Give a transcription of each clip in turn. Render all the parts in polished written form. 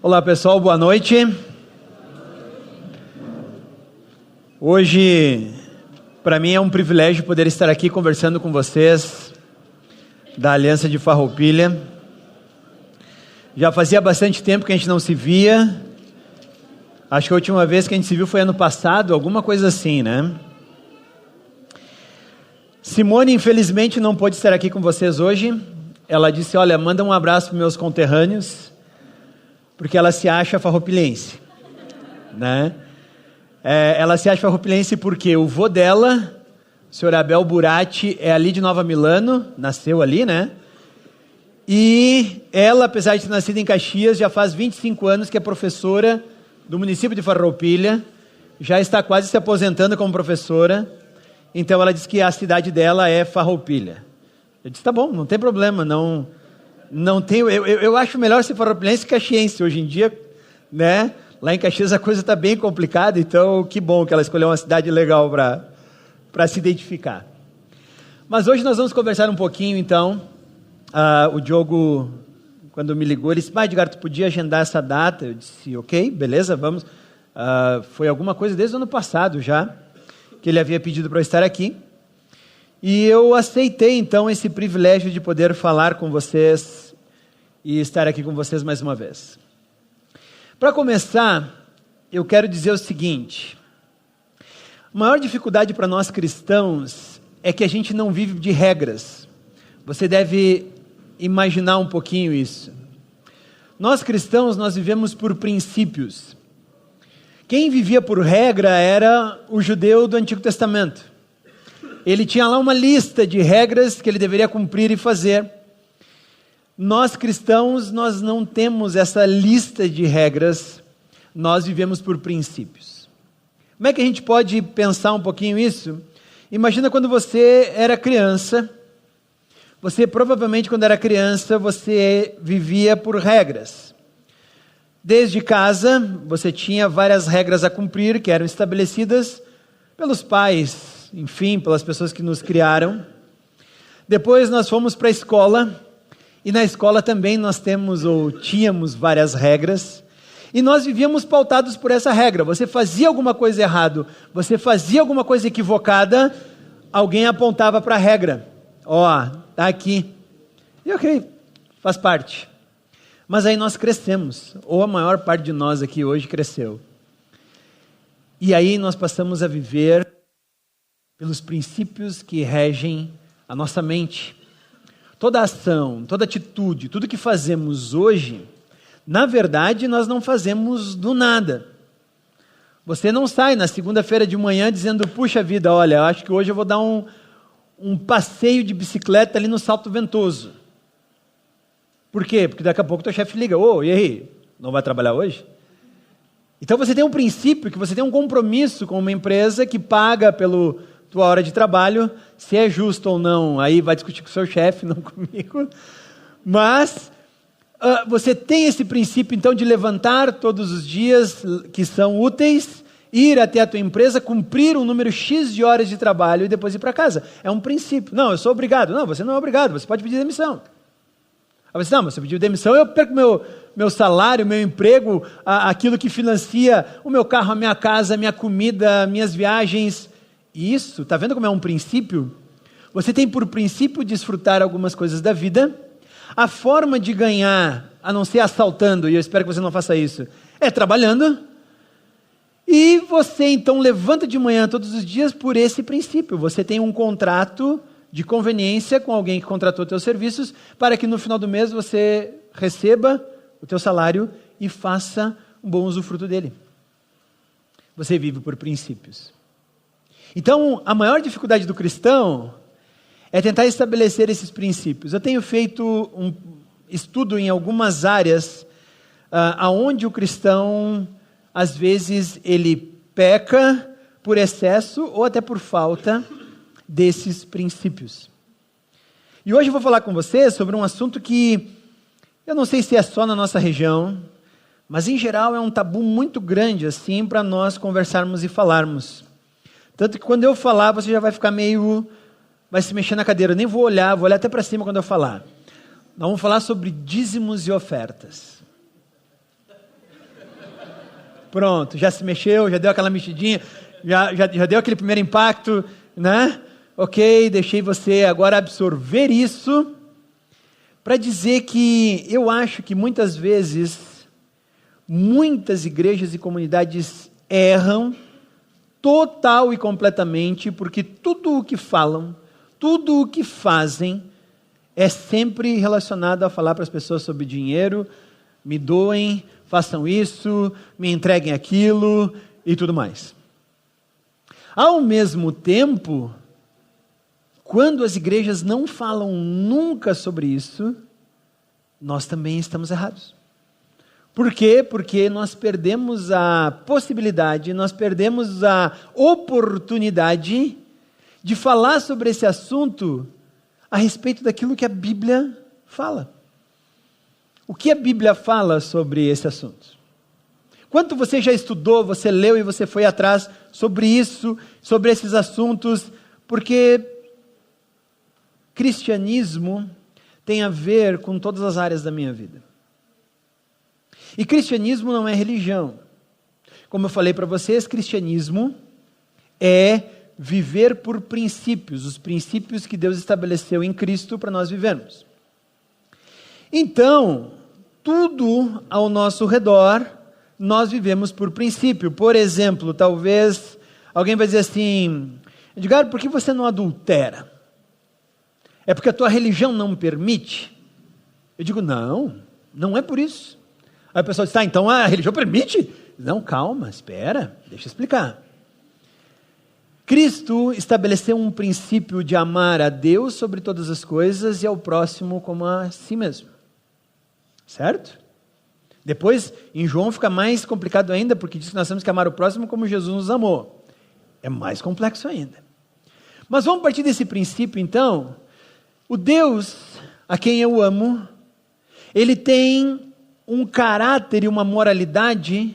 Olá pessoal, boa noite. Hoje, para mim é um privilégio poder estar aqui conversando com vocês da Aliança de Farroupilha. Já fazia bastante tempo que a gente não se via. Acho que a última vez que a gente se viu foi ano passado, alguma coisa assim, né? Simone, infelizmente, não pôde estar aqui com vocês hoje. Ela disse, olha, manda um abraço para meus conterrâneos, porque ela se acha farroupilhense, né? Ela se acha farroupilhense porque o vô dela, o senhor Abel Burati, é ali de Nova Milano, nasceu ali, né? E ela, apesar de ter nascido em Caxias, já faz 25 anos que é professora do município de Farroupilha, já está quase se aposentando como professora, então ela diz que a cidade dela é Farroupilha. Eu disse, tá bom, não tem problema, não tenho, eu acho melhor ser farroupilhense que caxiense hoje em dia, né? Lá em Caxias a coisa está bem complicada, então que bom que ela escolheu uma cidade legal para se identificar. Mas hoje nós vamos conversar um pouquinho, então. O Diogo, quando me ligou, ele disse, Edgar, tu podia agendar essa data? Eu disse, ok, beleza, vamos. Foi alguma coisa desde o ano passado já, que ele havia pedido para eu estar aqui. E eu aceitei, então, esse privilégio de poder falar com vocês e estar aqui com vocês mais uma vez. Para começar, eu quero dizer o seguinte: a maior dificuldade para nós cristãos é que a gente não vive de regras. Você deve imaginar um pouquinho isso. Nós cristãos, nós vivemos por princípios. Quem vivia por regra era o judeu do Antigo Testamento. Ele tinha lá uma lista de regras que ele deveria cumprir e fazer. Nós cristãos, nós não temos essa lista de regras, nós vivemos por princípios. Como é que a gente pode pensar um pouquinho isso? Imagina quando você era criança, você provavelmente quando era criança, você vivia por regras. Desde casa, você tinha várias regras a cumprir, que eram estabelecidas pelos pais, enfim, pelas pessoas que nos criaram. Depois nós fomos para a escola, e na escola também nós tínhamos várias regras, e nós vivíamos pautados por essa regra. Você fazia alguma coisa errado, você fazia alguma coisa equivocada, alguém apontava para a regra. Está aqui. E ok, faz parte. Mas aí nós crescemos, ou a maior parte de nós aqui hoje cresceu. E aí nós passamos a viver pelos princípios que regem a nossa mente. Toda ação, toda atitude, tudo que fazemos hoje, na verdade nós não fazemos do nada. Você não sai na segunda-feira de manhã dizendo, puxa vida, olha, eu acho que hoje eu vou dar um passeio de bicicleta ali no Salto Ventoso. Por quê? Porque daqui a pouco teu chefe liga, e aí, não vai trabalhar hoje? Então você tem um princípio, que você tem um compromisso com uma empresa que paga pela tua hora de trabalho, se é justo ou não, aí vai discutir com o seu chefe, não comigo. Mas você tem esse princípio, então, de levantar todos os dias que são úteis, ir até a tua empresa, cumprir um número X de horas de trabalho e depois ir para casa. É um princípio. Não, eu sou obrigado. Não, você não é obrigado, você pode pedir demissão. Você, não, mas se eu pedir demissão, eu perco meu salário, meu emprego, aquilo que financia o meu carro, a minha casa, a minha comida, minhas viagens. Isso, está vendo como é um princípio? Você tem por princípio desfrutar algumas coisas da vida. A forma de ganhar, a não ser assaltando, e eu espero que você não faça isso, é trabalhando. E você então levanta de manhã todos os dias por esse princípio. Você tem um contrato de conveniência com alguém que contratou teus serviços, para que no final do mês você receba o teu salário e faça um bom usufruto dele. Você vive por princípios. Então, a maior dificuldade do cristão é tentar estabelecer esses princípios. Eu tenho feito um estudo em algumas áreas aonde o cristão, às vezes, ele peca por excesso ou até por falta desses princípios. E hoje eu vou falar com vocês sobre um assunto que eu não sei se é só na nossa região, mas em geral é um tabu muito grande assim para nós conversarmos e falarmos. Tanto que quando eu falar, você já vai ficar vai se mexer na cadeira. Eu nem vou olhar até para cima quando eu falar. Nós vamos falar sobre dízimos e ofertas. Pronto, já se mexeu, já deu aquela mexidinha, já deu aquele primeiro impacto, né? Ok, deixei você agora absorver isso, para dizer que eu acho que muitas vezes, muitas igrejas e comunidades erram total e completamente, porque tudo o que falam, tudo o que fazem, é sempre relacionado a falar para as pessoas sobre dinheiro, me doem, façam isso, me entreguem aquilo e tudo mais. Ao mesmo tempo, quando as igrejas não falam nunca sobre isso, nós também estamos errados. Por quê? Porque nós perdemos a possibilidade, nós perdemos a oportunidade de falar sobre esse assunto a respeito daquilo que a Bíblia fala. O que a Bíblia fala sobre esse assunto? Quanto você já estudou, você leu e você foi atrás sobre isso, sobre esses assuntos, porque cristianismo tem a ver com todas as áreas da minha vida. E cristianismo não é religião. Como eu falei para vocês, cristianismo é viver por princípios, os princípios que Deus estabeleceu em Cristo para nós vivermos. Então, tudo ao nosso redor, nós vivemos por princípio. Por exemplo, talvez alguém vai dizer assim, Edgar, por que você não adultera? É porque a tua religião não permite? Eu digo, não é por isso. Aí a pessoa diz, então a religião permite? Não, calma, espera, deixa eu explicar. Cristo estabeleceu um princípio de amar a Deus sobre todas as coisas e ao próximo como a si mesmo. Certo? Depois, em João fica mais complicado ainda, porque diz que nós temos que amar o próximo como Jesus nos amou. É mais complexo ainda. Mas vamos partir desse princípio então. O Deus a quem eu amo, ele tem um caráter e uma moralidade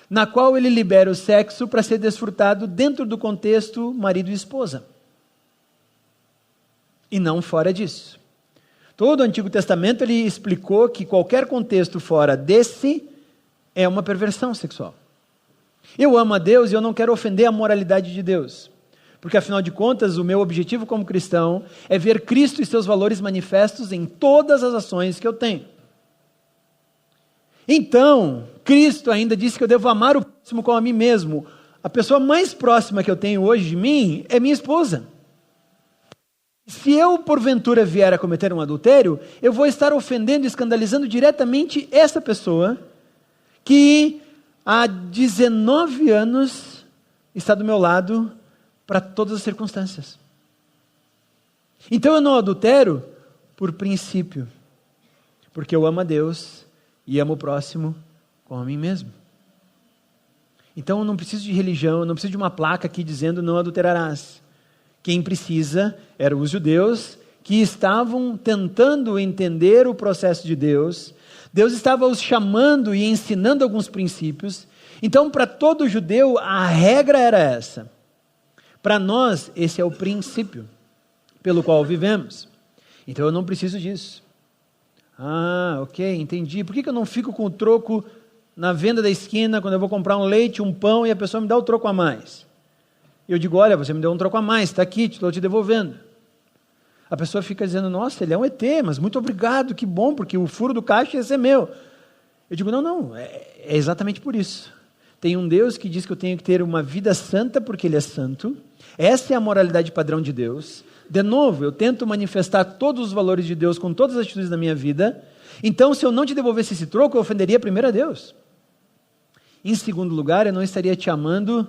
na qual ele libera o sexo para ser desfrutado dentro do contexto marido e esposa. E não fora disso. Todo o Antigo Testamento ele explicou que qualquer contexto fora desse é uma perversão sexual. Eu amo a Deus e eu não quero ofender a moralidade de Deus. Porque afinal de contas, o meu objetivo como cristão é ver Cristo e seus valores manifestos em todas as ações que eu tenho. Então, Cristo ainda disse que eu devo amar o próximo como a mim mesmo. A pessoa mais próxima que eu tenho hoje de mim é minha esposa. Se eu, porventura, vier a cometer um adultério, eu vou estar ofendendo e escandalizando diretamente essa pessoa que há 19 anos está do meu lado para todas as circunstâncias. Então eu não adultero por princípio, porque eu amo a Deus e amo o próximo como a mim mesmo. Então eu não preciso de religião, eu não preciso de uma placa aqui dizendo não adulterarás. Quem precisa eram os judeus que estavam tentando entender o processo de Deus. Deus estava os chamando e ensinando alguns princípios. Então, para todo judeu, a regra era essa. Para nós, esse é o princípio pelo qual vivemos. Então, eu não preciso disso. Ah, ok, entendi. Por que eu não fico com o troco na venda da esquina, quando eu vou comprar um leite, um pão, e a pessoa me dá o troco a mais? Eu digo, olha, você me deu um troco a mais, está aqui, estou te devolvendo. A pessoa fica dizendo, nossa, ele é um ET, mas muito obrigado, que bom, porque o furo do caixa ia ser meu. Eu digo, não, é exatamente por isso. Tem um Deus que diz que eu tenho que ter uma vida santa porque Ele é santo. Essa é a moralidade padrão de Deus. De novo, eu tento manifestar todos os valores de Deus com todas as atitudes da minha vida. Então, se eu não te devolvesse esse troco, eu ofenderia primeiro a Deus. Em segundo lugar, eu não estaria te amando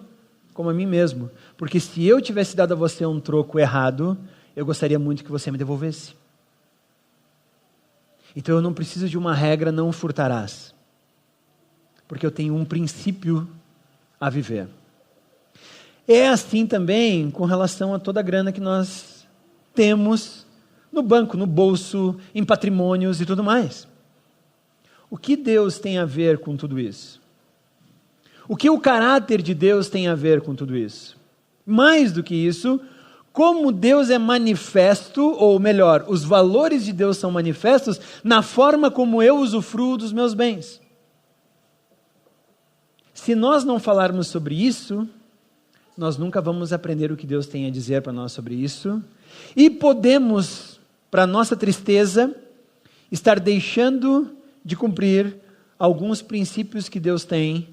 como a mim mesmo. Porque se eu tivesse dado a você um troco errado, eu gostaria muito que você me devolvesse. Então, eu não preciso de uma regra, não furtarás. Porque eu tenho um princípio a viver. É assim também com relação a toda a grana que nós temos no banco, no bolso, em patrimônios e tudo mais. O que Deus tem a ver com tudo isso? O que o caráter de Deus tem a ver com tudo isso? Mais do que isso, como Deus é manifesto, ou melhor, os valores de Deus são manifestos na forma como eu usufruo dos meus bens. Se nós não falarmos sobre isso, nós nunca vamos aprender o que Deus tem a dizer para nós sobre isso. E podemos, para nossa tristeza, estar deixando de cumprir alguns princípios que Deus tem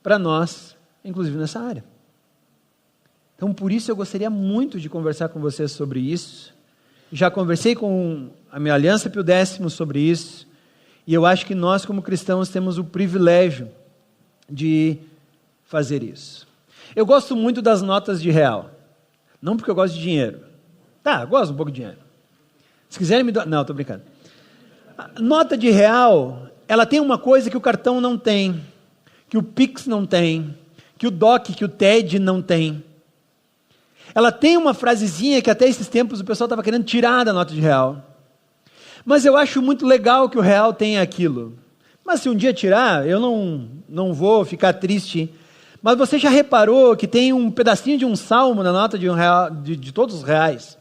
para nós, inclusive nessa área. Então, por isso eu gostaria muito de conversar com vocês sobre isso. Já conversei com a minha Aliança Pio X sobre isso, e eu acho que nós, como cristãos, temos o privilégio de fazer isso. Eu gosto muito das notas de real, não porque eu gosto de dinheiro. Tá, gosto um pouco de dinheiro. Se quiserem me dar... Não, estou brincando. A nota de real, ela tem uma coisa que o cartão não tem, que o Pix não tem, que o DOC, que o TED não tem. Ela tem uma frasezinha que até esses tempos o pessoal estava querendo tirar da nota de real. Mas eu acho muito legal que o real tenha aquilo. Mas se um dia tirar, eu não vou ficar triste. Mas você já reparou que tem um pedacinho de um salmo na nota de um real, de todos os reais?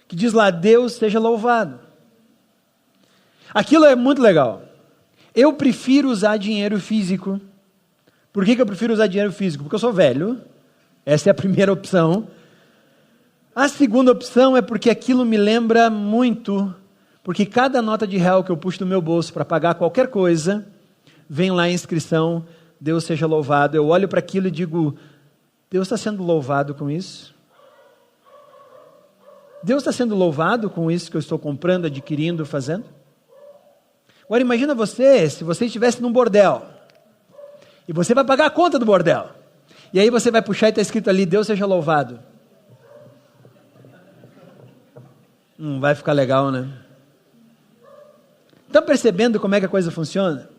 Que diz lá, Deus seja louvado. Aquilo é muito legal. Eu prefiro usar dinheiro físico. Por que eu prefiro usar dinheiro físico? Porque eu sou velho. Essa é a primeira opção. A segunda opção é porque aquilo me lembra muito, porque cada nota de real que eu puxo do meu bolso para pagar qualquer coisa, vem lá a inscrição, Deus seja louvado. Eu olho para aquilo e digo, Deus está sendo louvado com isso? Deus está sendo louvado com isso que eu estou comprando, adquirindo, fazendo? Agora imagina você, se você estivesse num bordel, e você vai pagar a conta do bordel, e aí você vai puxar e está escrito ali, Deus seja louvado. Não vai ficar legal, né? Estão percebendo como é que a coisa funciona?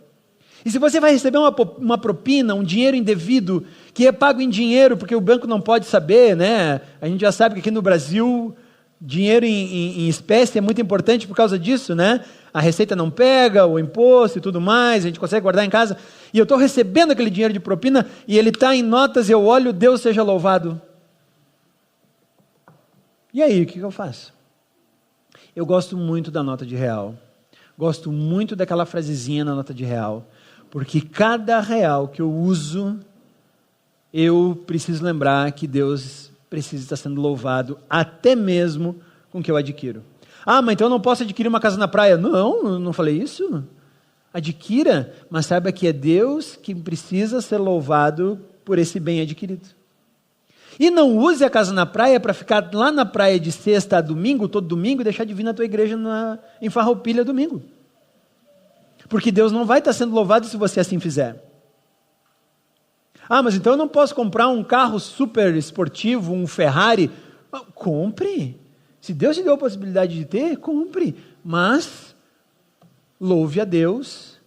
E se você vai receber uma propina, um dinheiro indevido, que é pago em dinheiro, porque o banco não pode saber, né? A gente já sabe que aqui no Brasil, dinheiro em espécie é muito importante por causa disso, né? A Receita não pega, o imposto e tudo mais, a gente consegue guardar em casa. E eu estou recebendo aquele dinheiro de propina, e ele está em notas, e eu olho, Deus seja louvado. E aí, o que eu faço? Eu gosto muito da nota de real. Gosto muito daquela frasezinha na nota de real. Porque cada real que eu uso, eu preciso lembrar que Deus precisa estar sendo louvado, até mesmo com o que eu adquiro. Ah, mas então eu não posso adquirir uma casa na praia. Não falei isso. Adquira, mas saiba que é Deus que precisa ser louvado por esse bem adquirido. E não use a casa na praia para ficar lá na praia de sexta a domingo, todo domingo, e deixar de vir na tua igreja em Farroupilha domingo. Porque Deus não vai estar sendo louvado se você assim fizer. Ah, mas então eu não posso comprar um carro super esportivo, um Ferrari. Compre. Se Deus te deu a possibilidade de ter, compre. Mas louve a Deus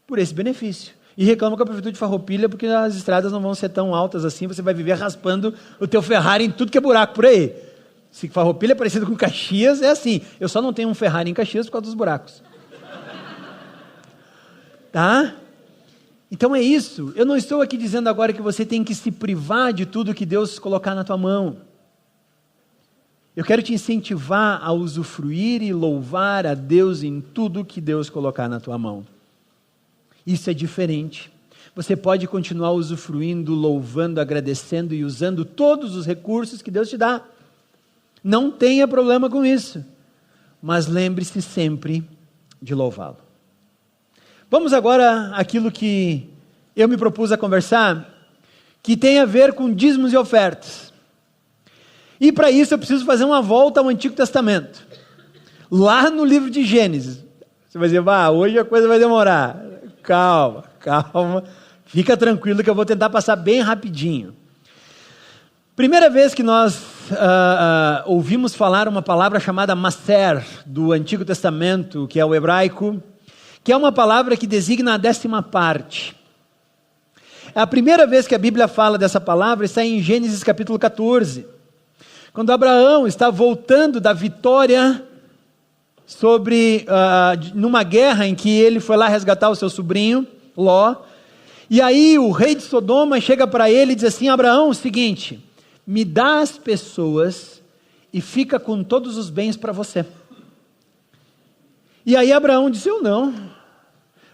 por esse benefício. E reclama com a prefeitura de Farroupilha porque as estradas não vão ser tão altas assim, você vai viver raspando o teu Ferrari em tudo que é buraco por aí. Se Farroupilha é parecido com Caxias, é assim. Eu só não tenho um Ferrari em Caxias por causa dos buracos. Tá? Então é isso. Eu não estou aqui dizendo agora que você tem que se privar de tudo que Deus colocar na tua mão. Eu quero te incentivar a usufruir e louvar a Deus em tudo que Deus colocar na tua mão. Isso é diferente. Você pode continuar usufruindo, louvando, agradecendo e usando todos os recursos que Deus te dá. Não tenha problema com isso. Mas lembre-se sempre de louvá-lo. Vamos agora àquilo que eu me propus a conversar, que tem a ver com dízimos e ofertas. E para isso eu preciso fazer uma volta ao Antigo Testamento. Lá no livro de Gênesis. Você vai dizer, hoje a coisa vai demorar. Calma. Fica tranquilo que eu vou tentar passar bem rapidinho. Primeira vez que nós ouvimos falar uma palavra chamada Maser, do Antigo Testamento, que é o hebraico, que é uma palavra que designa a 10ª parte. A primeira vez que a Bíblia fala dessa palavra está em Gênesis capítulo 14. Quando Abraão está voltando da vitória numa guerra em que ele foi lá resgatar o seu sobrinho, Ló, e aí o rei de Sodoma chega para ele e diz assim, Abraão, o seguinte, me dá as pessoas e fica com todos os bens para você. E aí Abraão disse, eu não,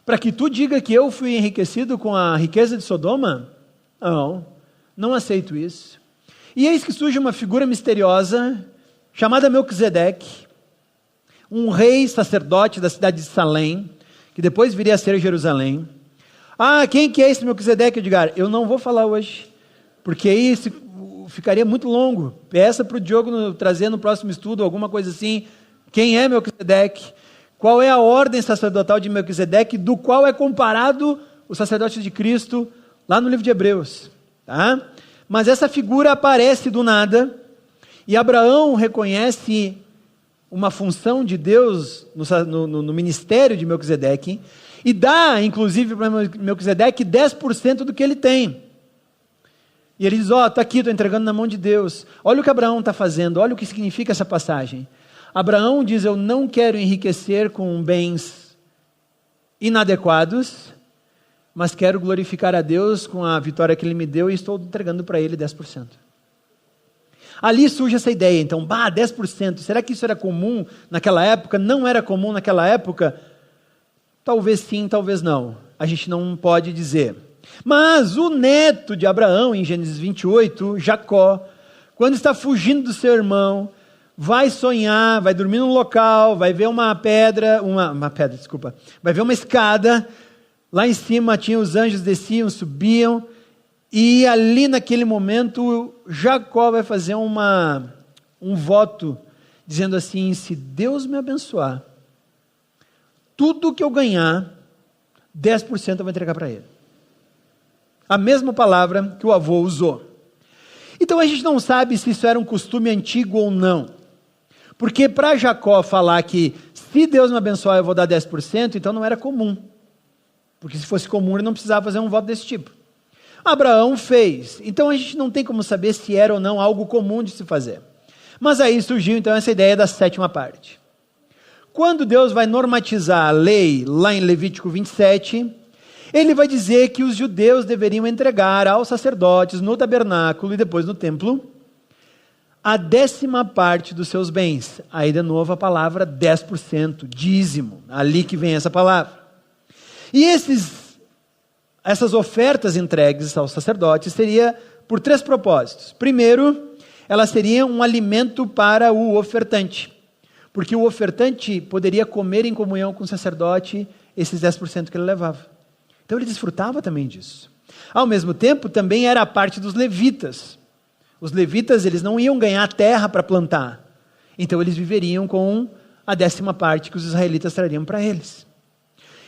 para que tu diga que eu fui enriquecido com a riqueza de Sodoma? Não aceito isso. E eis que surge uma figura misteriosa, chamada Melquisedeque, um rei sacerdote da cidade de Salém, que depois viria a ser Jerusalém. Quem que é esse Melquisedeque, Edgar? Eu não vou falar hoje, porque aí ficaria muito longo. Peça para o Diogo trazer no próximo estudo alguma coisa assim. Quem é Melquisedeque? Qual é a ordem sacerdotal de Melquisedeque, do qual é comparado o sacerdote de Cristo, lá no livro de Hebreus. Tá? Mas essa figura aparece do nada, e Abraão reconhece uma função de Deus no ministério de Melquisedeque, e dá, inclusive, para Melquisedeque 10% do que ele tem. E ele diz, está aqui, estou entregando na mão de Deus. Olha o que Abraão está fazendo, olha o que significa essa passagem. Abraão diz, eu não quero enriquecer com bens inadequados, mas quero glorificar a Deus com a vitória que Ele me deu e estou entregando para Ele 10%. Ali surge essa ideia, então, 10%, será que isso era comum naquela época? Não era comum naquela época? Talvez sim, talvez não. A gente não pode dizer. Mas o neto de Abraão, em Gênesis 28, Jacó, quando está fugindo do seu irmão, vai sonhar, vai dormir num local, vai ver vai ver uma escada, lá em cima tinha os anjos, desciam, subiam, e ali naquele momento, Jacó vai fazer um voto, dizendo assim, se Deus me abençoar, tudo que eu ganhar, 10% eu vou entregar para Ele. A mesma palavra que o avô usou. Então a gente não sabe se isso era um costume antigo ou não. Porque para Jacó falar que se Deus me abençoar eu vou dar 10%, então não era comum. Porque se fosse comum ele não precisava fazer um voto desse tipo. Abraão fez. Então a gente não tem como saber se era ou não algo comum de se fazer. Mas aí surgiu então essa ideia da 7ª parte. Quando Deus vai normatizar a lei lá em Levítico 27... ele vai dizer que os judeus deveriam entregar aos sacerdotes no tabernáculo e depois no templo a 10ª parte dos seus bens. Aí de novo a palavra 10%, dízimo, ali que vem essa palavra. E essas ofertas entregues aos sacerdotes seria por 3 propósitos. Primeiro, elas seriam um alimento para o ofertante, porque o ofertante poderia comer em comunhão com o sacerdote esses 10% que ele levava. Então ele desfrutava também disso. Ao mesmo tempo, também era a parte dos levitas. Os levitas, eles não iam ganhar terra para plantar. Então eles viveriam com a 10ª parte que os israelitas trariam para eles.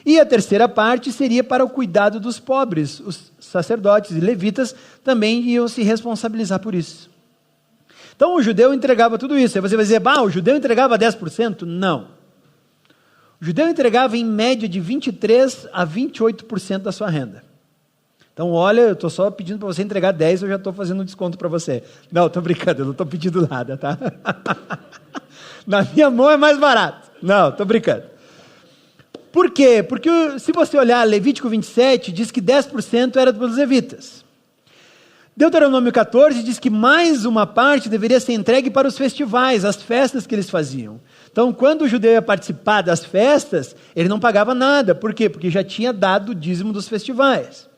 E a 3ª parte seria para o cuidado dos pobres. Os sacerdotes e levitas também iam se responsabilizar por isso. Então o judeu entregava tudo isso. Aí você vai dizer, o judeu entregava 10%? Não. O judeu entregava em média de 23% a 28% da sua renda. Então olha, eu estou só pedindo para você entregar 10%, eu já estou fazendo um desconto para você. Não, estou brincando, eu não estou pedindo nada, tá? Na minha mão é mais barato. Não, estou brincando. Por quê? Porque se você olhar Levítico 27, diz que 10% era dos levitas. Deuteronômio 14 diz que mais uma parte deveria ser entregue para os festivais, as festas que eles faziam. Então, quando o judeu ia participar das festas, ele não pagava nada. Por quê? Porque já tinha dado o dízimo dos festivais.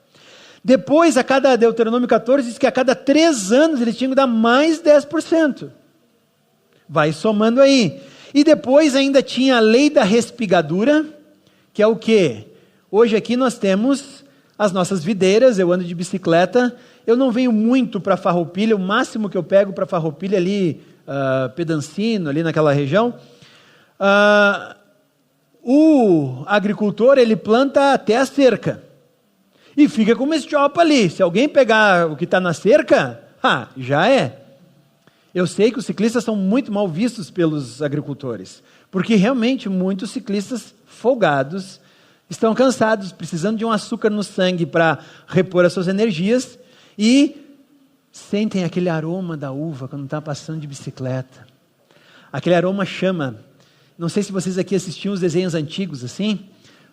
Depois, Deuteronômio 14 diz que a cada 3 anos eles tinham que dar mais 10%. Vai somando aí. E depois ainda tinha a lei da respigadura, que é o quê? Hoje aqui nós temos as nossas videiras, eu ando de bicicleta, eu não venho muito para Farroupilha, o máximo que eu pego para Farroupilha ali, Pedancino, ali naquela região, o agricultor ele planta até a cerca e fica com uma estiopa ali. Se alguém pegar o que está na cerca, já é. Eu sei que os ciclistas são muito mal vistos pelos agricultores, porque realmente muitos ciclistas folgados estão cansados, precisando de um açúcar no sangue para repor as suas energias e sentem aquele aroma da uva quando está passando de bicicleta. Aquele aroma chama. Não sei se vocês aqui assistiam os desenhos antigos assim.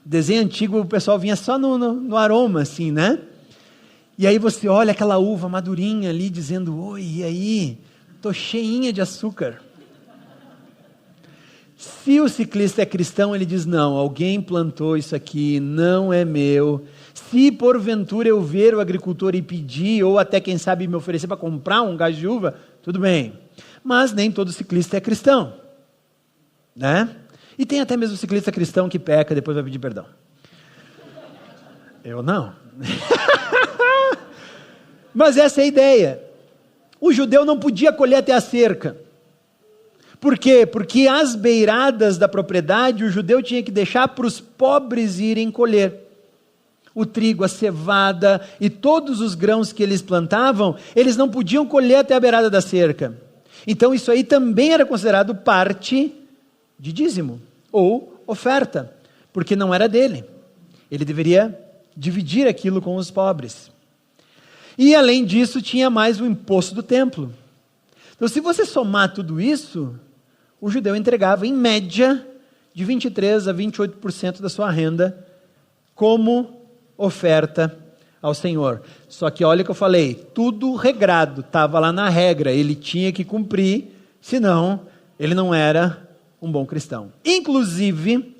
O desenho antigo o pessoal vinha só no aroma assim, né? E aí você olha aquela uva madurinha ali dizendo, oi, e aí? Estou cheinha de açúcar. Se o ciclista é cristão, ele diz, não, alguém plantou isso aqui, não é meu. Se porventura eu ver o agricultor e pedir, ou até quem sabe me oferecer para comprar um gás de uva, tudo bem. Mas nem todo ciclista é cristão, né? E tem até mesmo ciclista cristão que peca e depois vai pedir perdão. Eu não. Mas essa é a ideia. O judeu não podia colher até a cerca. Por quê? Porque às beiradas da propriedade, o judeu tinha que deixar para os pobres irem colher. O trigo, a cevada e todos os grãos que eles plantavam, eles não podiam colher até a beirada da cerca. Então isso aí também era considerado parte de dízimo, ou oferta, porque não era dele. Ele deveria dividir aquilo com os pobres. E além disso, tinha mais o imposto do templo. Então se você somar tudo isso, o judeu entregava em média de 23% a 28% da sua renda como oferta ao Senhor. Só que olha o que eu falei, tudo regrado, estava lá na regra, ele tinha que cumprir, senão ele não era um bom cristão. Inclusive,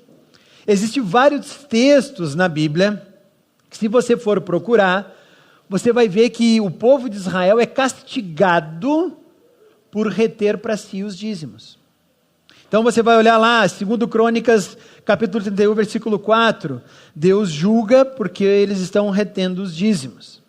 existem vários textos na Bíblia, que se você for procurar, você vai ver que o povo de Israel é castigado por reter para si os dízimos. Então você vai olhar lá, 2 Crônicas, capítulo 31, versículo 4, Deus julga porque eles estão retendo os dízimos.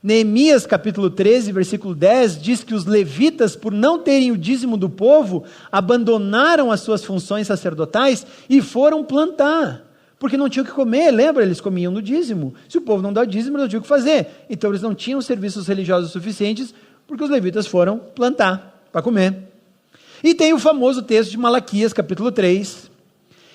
Neemias, capítulo 13, versículo 10, diz que os levitas, por não terem o dízimo do povo, abandonaram as suas funções sacerdotais e foram plantar, porque não tinham o que comer, lembra? Eles comiam no dízimo. Se o povo não dá o dízimo, eles não tinham o que fazer. Então eles não tinham serviços religiosos suficientes, porque os levitas foram plantar para comer. E tem o famoso texto de Malaquias, capítulo 3,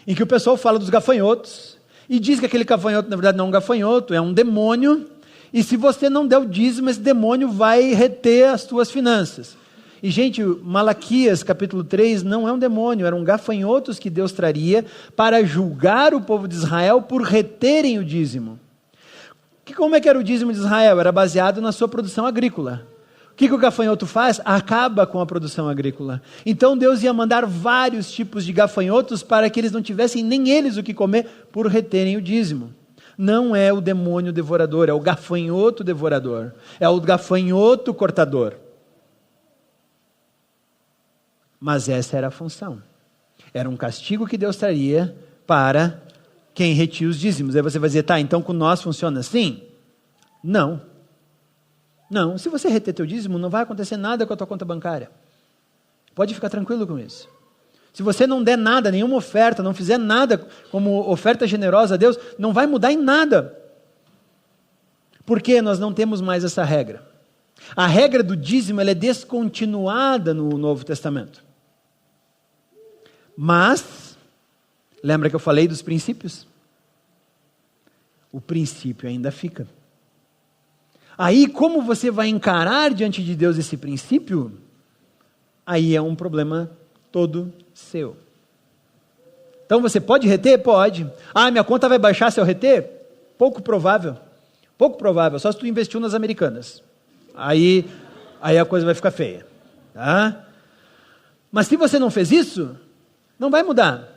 em que o pessoal fala dos gafanhotos, e diz que aquele gafanhoto, na verdade, não é um gafanhoto, é um demônio, e se você não der o dízimo, esse demônio vai reter as tuas finanças. E, gente, Malaquias, capítulo 3, não é um demônio, eram gafanhotos que Deus traria para julgar o povo de Israel por reterem o dízimo. Como é que era o dízimo de Israel? Era baseado na sua produção agrícola. O que o gafanhoto faz? Acaba com a produção agrícola. Então Deus ia mandar vários tipos de gafanhotos para que eles não tivessem nem eles o que comer por reterem o dízimo. Não é o demônio devorador, é o gafanhoto devorador. É o gafanhoto cortador. Mas essa era a função. Era um castigo que Deus traria para quem retia os dízimos. Aí você vai dizer, tá, então com nós funciona assim? Não. Não, se você reter teu dízimo, não vai acontecer nada com a tua conta bancária. Pode ficar tranquilo com isso. Se você não der nada, nenhuma oferta, não fizer nada como oferta generosa a Deus, não vai mudar em nada. Porque nós não temos mais essa regra. A regra do dízimo ela é descontinuada no Novo Testamento. Mas, lembra que eu falei dos princípios? O princípio ainda fica. Aí, como você vai encarar diante de Deus esse princípio? Aí é um problema todo seu. Então, você pode reter? Pode. Ah, minha conta vai baixar se eu reter? Pouco provável. Pouco provável, só se tu investiu nas americanas. Aí a coisa vai ficar feia. Tá? Mas se você não fez isso, não vai mudar.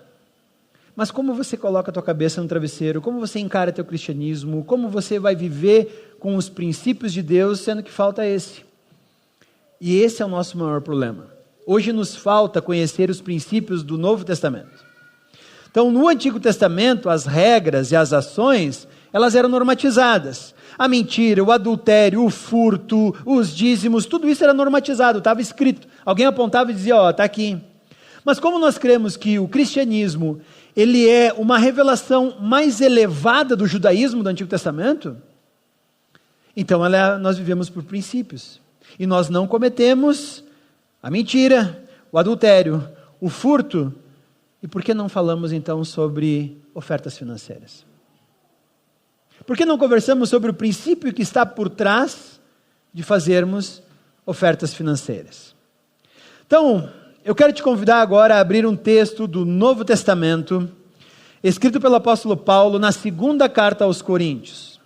Mas como você coloca a tua cabeça no travesseiro, como você encara teu cristianismo, como você vai viver com os princípios de Deus, sendo que falta esse. E esse é o nosso maior problema. Hoje nos falta conhecer os princípios do Novo Testamento. Então, no Antigo Testamento, as regras e as ações, elas eram normatizadas. A mentira, o adultério, o furto, os dízimos, tudo isso era normatizado, estava escrito. Alguém apontava e dizia, está aqui. Mas como nós cremos que o cristianismo, ele é uma revelação mais elevada do judaísmo do Antigo Testamento, então nós vivemos por princípios. E nós não cometemos a mentira, o adultério, o furto. E por que não falamos então sobre ofertas financeiras? Por que não conversamos sobre o princípio que está por trás de fazermos ofertas financeiras? Então, eu quero te convidar agora a abrir um texto do Novo Testamento, escrito pelo apóstolo Paulo na segunda carta aos Coríntios.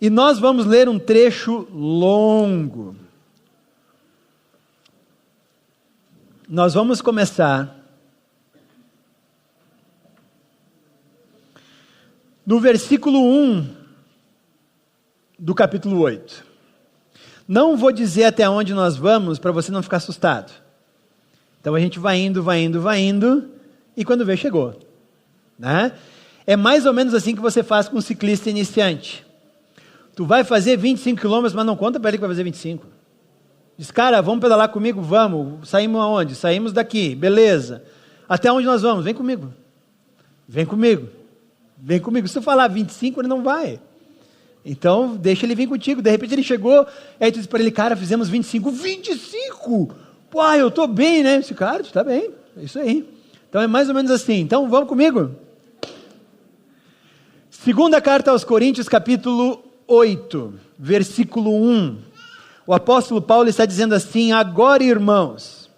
E nós vamos ler um trecho longo. Nós vamos começar no versículo 1 do capítulo 8. Não vou dizer até onde nós vamos para você não ficar assustado. Então a gente vai indo, e quando vê, chegou. Né? É mais ou menos assim que você faz com um ciclista iniciante. Tu vai fazer 25 quilômetros, mas não conta para ele que vai fazer 25. Diz, cara, vamos pedalar comigo? Vamos. Saímos aonde? Saímos daqui, beleza. Até onde nós vamos? Vem comigo. Vem comigo. Vem comigo. Se tu falar 25, ele não vai. Então, deixa ele vir contigo. De repente ele chegou, aí tu diz para ele, cara, fizemos 25. 25? Pô, eu estou bem, né? Esse cara, tu está bem. É isso aí. Então é mais ou menos assim. Então, vamos comigo? Segunda carta aos Coríntios, capítulo 8, versículo 1. O apóstolo Paulo está dizendo assim: agora, irmãos,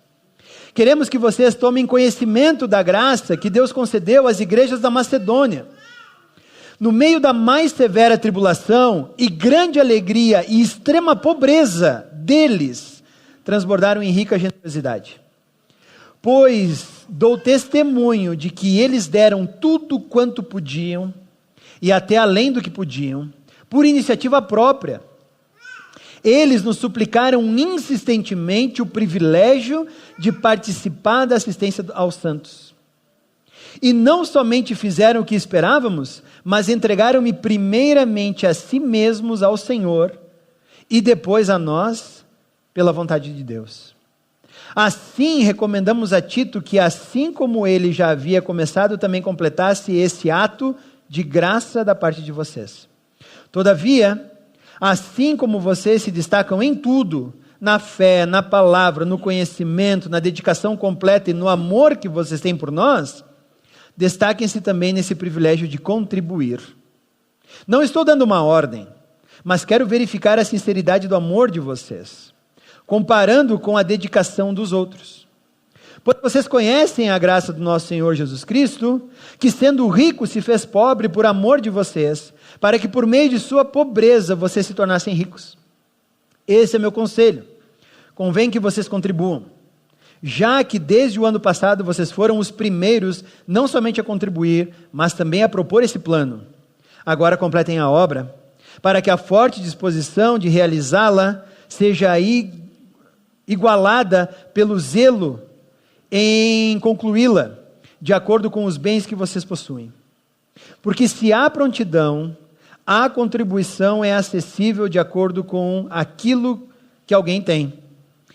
queremos que vocês tomem conhecimento da graça que Deus concedeu às igrejas da Macedônia. No meio da mais severa tribulação e grande alegria e extrema pobreza deles, transbordaram em rica generosidade. Pois dou testemunho de que eles deram tudo quanto podiam, e até além do que podiam, por iniciativa própria. Eles nos suplicaram insistentemente o privilégio de participar da assistência aos santos. E não somente fizeram o que esperávamos, mas entregaram-me primeiramente a si mesmos ao Senhor, e depois a nós, pela vontade de Deus. Assim, recomendamos a Tito que, assim como ele já havia começado, também completasse esse ato de graça da parte de vocês. Todavia, assim como vocês se destacam em tudo, na fé, na palavra, no conhecimento, na dedicação completa e no amor que vocês têm por nós, destaquem-se também nesse privilégio de contribuir. Não estou dando uma ordem, mas quero verificar a sinceridade do amor de vocês, comparando com a dedicação dos outros. Pois vocês conhecem a graça do nosso Senhor Jesus Cristo, que sendo rico se fez pobre por amor de vocês, para que por meio de sua pobreza vocês se tornassem ricos. Esse é meu conselho. Convém que vocês contribuam, já que desde o ano passado vocês foram os primeiros, não somente a contribuir, mas também a propor esse plano. Agora completem a obra, para que a forte disposição de realizá-la seja igualada pelo zelo em concluí-la, de acordo com os bens que vocês possuem. Porque se há prontidão, a contribuição é acessível de acordo com aquilo que alguém tem,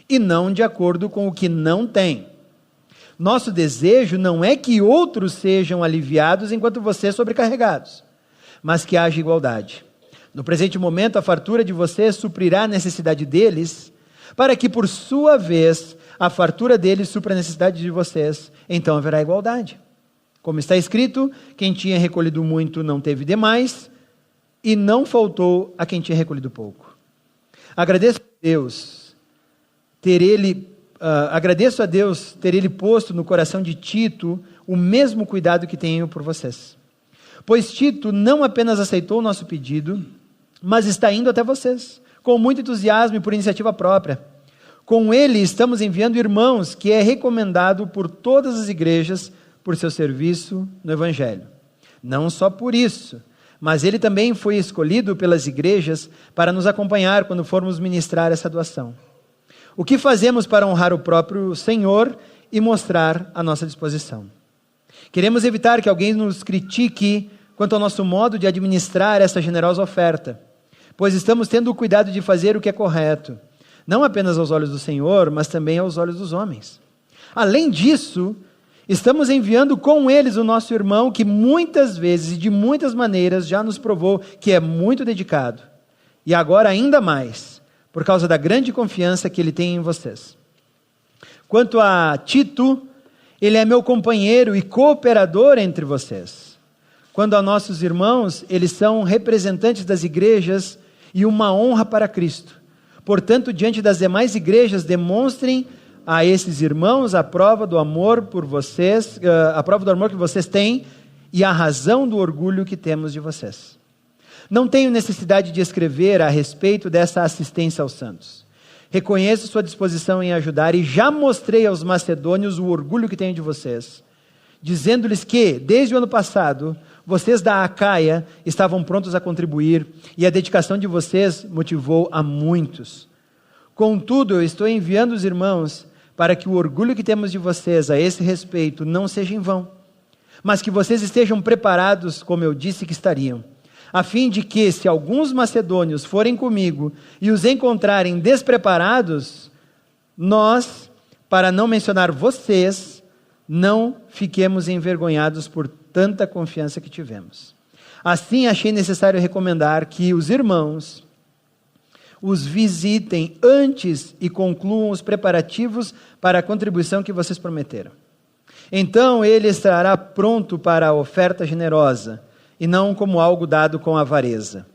e não de acordo com o que não tem. Nosso desejo não é que outros sejam aliviados enquanto vocês sobrecarregados, mas que haja igualdade. No presente momento, a fartura de vocês suprirá a necessidade deles, para que, por sua vez, a fartura deles supra a necessidade de vocês. Então haverá igualdade. Como está escrito, quem tinha recolhido muito não teve demais, e não faltou a quem tinha recolhido pouco. Agradeço a Deus ter Ele posto no coração de Tito o mesmo cuidado que tenho por vocês. Pois Tito não apenas aceitou o nosso pedido, mas está indo até vocês, com muito entusiasmo e por iniciativa própria. Com ele estamos enviando irmãos, que é recomendado por todas as igrejas por seu serviço no Evangelho. Não só por isso, mas ele também foi escolhido pelas igrejas para nos acompanhar quando formos ministrar essa doação. O que fazemos para honrar o próprio Senhor e mostrar a nossa disposição? Queremos evitar que alguém nos critique quanto ao nosso modo de administrar essa generosa oferta, pois estamos tendo o cuidado de fazer o que é correto, não apenas aos olhos do Senhor, mas também aos olhos dos homens. Além disso, estamos enviando com eles o nosso irmão, que muitas vezes e de muitas maneiras já nos provou que é muito dedicado, e agora ainda mais, por causa da grande confiança que ele tem em vocês. Quanto a Tito, ele é meu companheiro e cooperador entre vocês. Quando a nossos irmãos, eles são representantes das igrejas e uma honra para Cristo. Portanto, diante das demais igrejas, demonstrem a esses irmãos a prova do amor por vocês, a prova do amor que vocês têm e a razão do orgulho que temos de vocês. Não tenho necessidade de escrever a respeito dessa assistência aos santos. Reconheço sua disposição em ajudar e já mostrei aos macedônios o orgulho que tenho de vocês, dizendo-lhes que, desde o ano passado, vocês da Acaia estavam prontos a contribuir, e a dedicação de vocês motivou a muitos. Contudo, eu estou enviando os irmãos para que o orgulho que temos de vocês a esse respeito não seja em vão, mas que vocês estejam preparados, como eu disse que estariam, a fim de que, se alguns macedônios forem comigo e os encontrarem despreparados, nós, para não mencionar vocês, não fiquemos envergonhados por tanta confiança que tivemos. Assim, achei necessário recomendar que os irmãos os visitem antes e concluam os preparativos para a contribuição que vocês prometeram. Então ele estará pronto para a oferta generosa, e não como algo dado com avareza.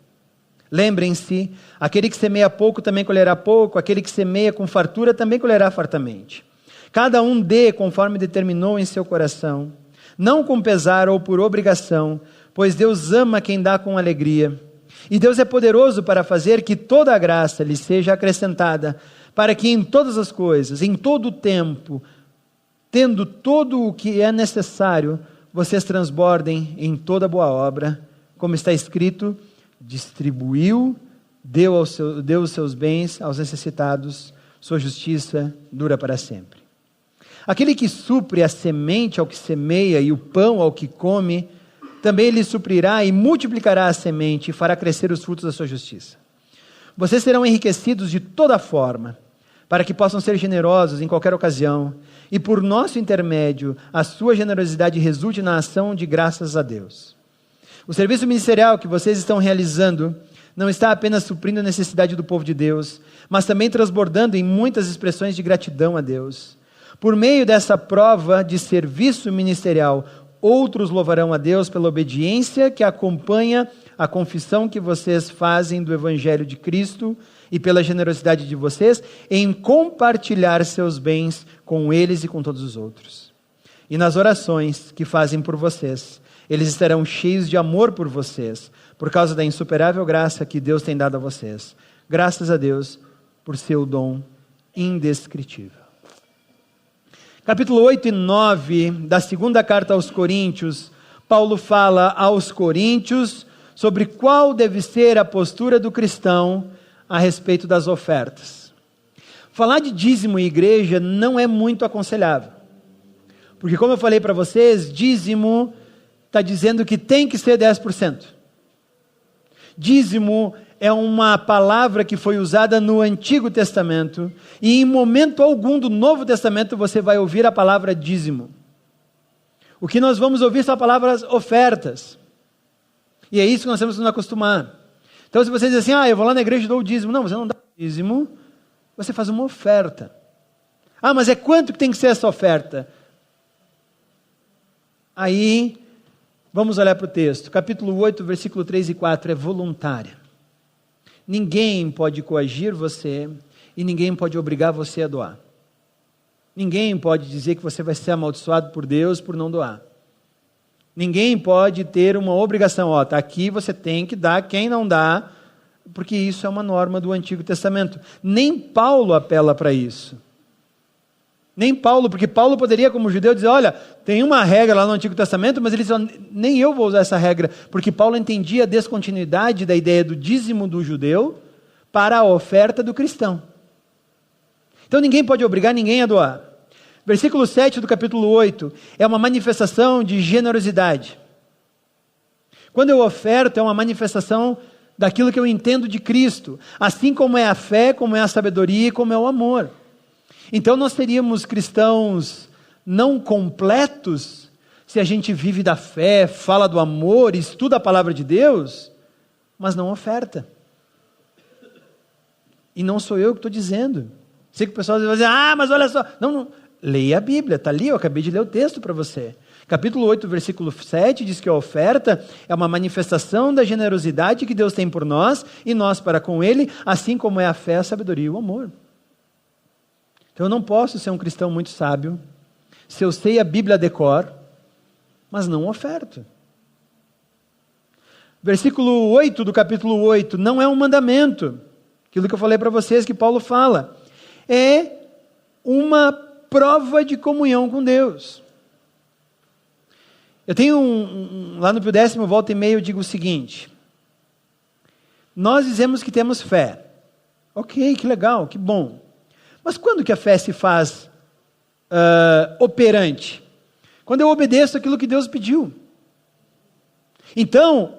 Lembrem-se, aquele que semeia pouco também colherá pouco, aquele que semeia com fartura também colherá fartamente. Cada um dê conforme determinou em seu coração, não com pesar ou por obrigação, pois Deus ama quem dá com alegria. E Deus é poderoso para fazer que toda a graça lhe seja acrescentada, para que em todas as coisas, em todo o tempo, tendo todo o que é necessário, vocês transbordem em toda boa obra, como está escrito, distribuiu, deu os seus bens aos necessitados, sua justiça dura para sempre. Aquele que supre a semente ao que semeia e o pão ao que come, também lhe suprirá e multiplicará a semente e fará crescer os frutos da sua justiça. Vocês serão enriquecidos de toda forma, para que possam ser generosos em qualquer ocasião, e por nosso intermédio, a sua generosidade resulte na ação de graças a Deus. O serviço ministerial que vocês estão realizando não está apenas suprindo a necessidade do povo de Deus, mas também transbordando em muitas expressões de gratidão a Deus. Por meio dessa prova de serviço ministerial, outros louvarão a Deus pela obediência que acompanha a confissão que vocês fazem do Evangelho de Cristo e pela generosidade de vocês em compartilhar seus bens com eles e com todos os outros. E nas orações que fazem por vocês, eles estarão cheios de amor por vocês, por causa da insuperável graça que Deus tem dado a vocês. Graças a Deus por seu dom indescritível. Capítulo 8 e 9 da segunda carta aos Coríntios, Paulo fala aos coríntios sobre qual deve ser a postura do cristão a respeito das ofertas. Falar de dízimo e igreja não é muito aconselhável, porque como eu falei para vocês, dízimo está dizendo que tem que ser 10%. Dízimo é uma palavra que foi usada no Antigo Testamento, e em momento algum do Novo Testamento você vai ouvir a palavra dízimo. O que nós vamos ouvir são as palavras ofertas, e é isso que nós temos que nos acostumar. Então se você diz assim, eu vou lá na igreja e dou o dízimo, não, você não dá o dízimo, você faz uma oferta. Mas é quanto que tem que ser essa oferta? Aí, vamos olhar para o texto, capítulo 8, versículo 3 e 4, é voluntária. Ninguém pode coagir você e ninguém pode obrigar você a doar. Ninguém pode dizer que você vai ser amaldiçoado por Deus por não doar. Ninguém pode ter uma obrigação, está aqui, você tem que dar, quem não dá, porque isso é uma norma do Antigo Testamento. Nem Paulo apela para isso. Nem Paulo, porque Paulo poderia, como judeu, dizer, olha, tem uma regra lá no Antigo Testamento, mas ele diz, nem eu vou usar essa regra, porque Paulo entendia a descontinuidade da ideia do dízimo do judeu para a oferta do cristão. Então ninguém pode obrigar ninguém a doar. Versículo 7 do capítulo 8 é uma manifestação de generosidade. Quando eu oferto, é uma manifestação daquilo que eu entendo de Cristo, assim como é a fé, como é a sabedoria e como é o amor. Então nós seríamos cristãos não completos se a gente vive da fé, fala do amor, estuda a palavra de Deus, mas não oferta. E não sou eu que estou dizendo. Sei que o pessoal vai dizer, mas olha só. Não, leia a Bíblia, está ali, eu acabei de ler o texto para você. Capítulo 8, versículo 7 diz que a oferta é uma manifestação da generosidade que Deus tem por nós e nós para com Ele, assim como é a fé, a sabedoria e o amor. Então eu não posso ser um cristão muito sábio se eu sei a Bíblia de cor, mas não oferto. Versículo 8 do capítulo 8 não é um mandamento, aquilo que eu falei para vocês que Paulo fala, é uma prova de comunhão com Deus. Eu tenho lá no Pio Décimo, volta e meia, eu digo o seguinte: nós dizemos que temos fé. Ok, que legal, que bom. Mas quando que a fé se faz operante? Quando eu obedeço aquilo que Deus pediu. Então,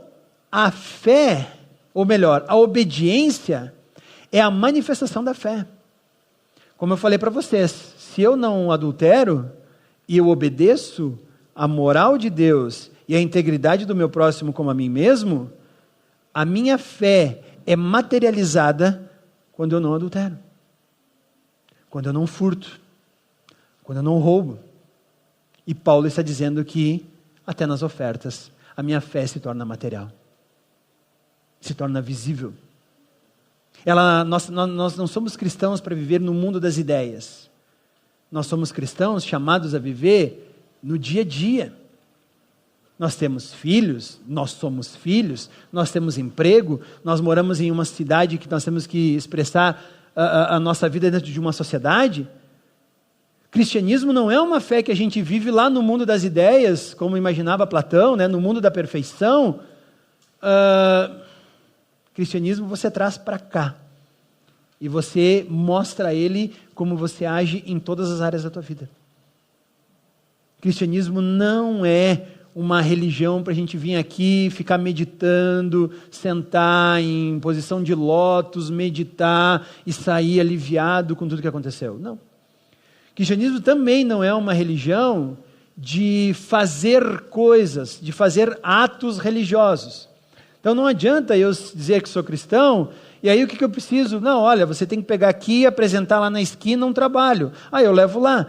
a fé, ou melhor, a obediência é a manifestação da fé. Como eu falei para vocês, se eu não adultero e eu obedeço a moral de Deus e a integridade do meu próximo como a mim mesmo, a minha fé é materializada quando eu não adultero, quando eu não furto, quando eu não roubo. E Paulo está dizendo que até nas ofertas a minha fé se torna material, se torna visível. Nós não somos cristãos para viver no mundo das ideias. Nós somos cristãos chamados a viver no dia a dia. Nós temos filhos, nós somos filhos, nós temos emprego, nós moramos em uma cidade que nós temos que expressar a nossa vida dentro de uma sociedade. Cristianismo não é uma fé que a gente vive lá no mundo das ideias, como imaginava Platão, né, no mundo da perfeição. Cristianismo você traz para cá. E você mostra a ele como você age em todas as áreas da tua vida. Cristianismo não é uma religião para a gente vir aqui, ficar meditando, sentar em posição de lótus, meditar e sair aliviado com tudo que aconteceu. Não. Cristianismo também não é uma religião de fazer coisas, de fazer atos religiosos. Então não adianta eu dizer que sou cristão, e aí o que eu preciso? Não, olha, você tem que pegar aqui e apresentar lá na esquina um trabalho. Ah, eu levo lá.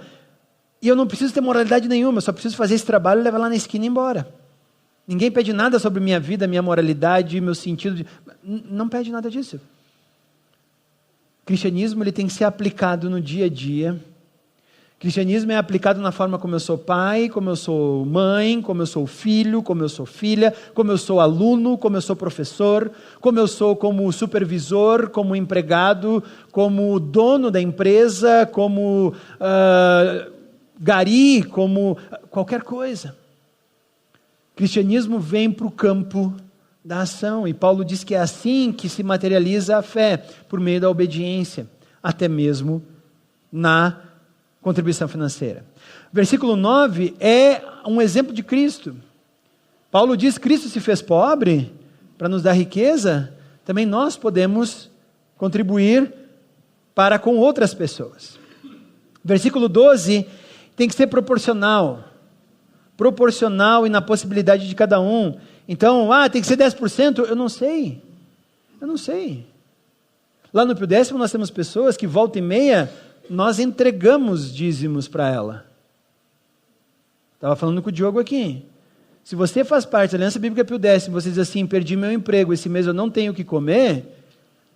E eu não preciso ter moralidade nenhuma, eu só preciso fazer esse trabalho e levar lá na esquina e ir embora. Ninguém pede nada sobre minha vida, minha moralidade, meu sentido. Não pede nada disso. O cristianismo ele tem que ser aplicado no dia a dia. O cristianismo é aplicado na forma como eu sou pai, como eu sou mãe, como eu sou filho, como eu sou filha, como eu sou aluno, como eu sou professor, como eu sou como supervisor, como empregado, como dono da empresa, como gari, como qualquer coisa. O cristianismo vem para o campo da ação, e Paulo diz que é assim que se materializa a fé, por meio da obediência, até mesmo na contribuição financeira. Versículo 9 é um exemplo de Cristo. Paulo diz: Cristo se fez pobre para nos dar riqueza, também nós podemos contribuir para com outras pessoas. Versículo 12 tem que ser proporcional e na possibilidade de cada um. Então, tem que ser 10%, eu não sei. Lá no Pio Décimo nós temos pessoas que volta e meia nós entregamos dízimos para ela. Estava falando com o Diogo aqui. Se você faz parte da Aliança Bíblica Pio Décimo, você diz assim: perdi meu emprego, esse mês eu não tenho o que comer,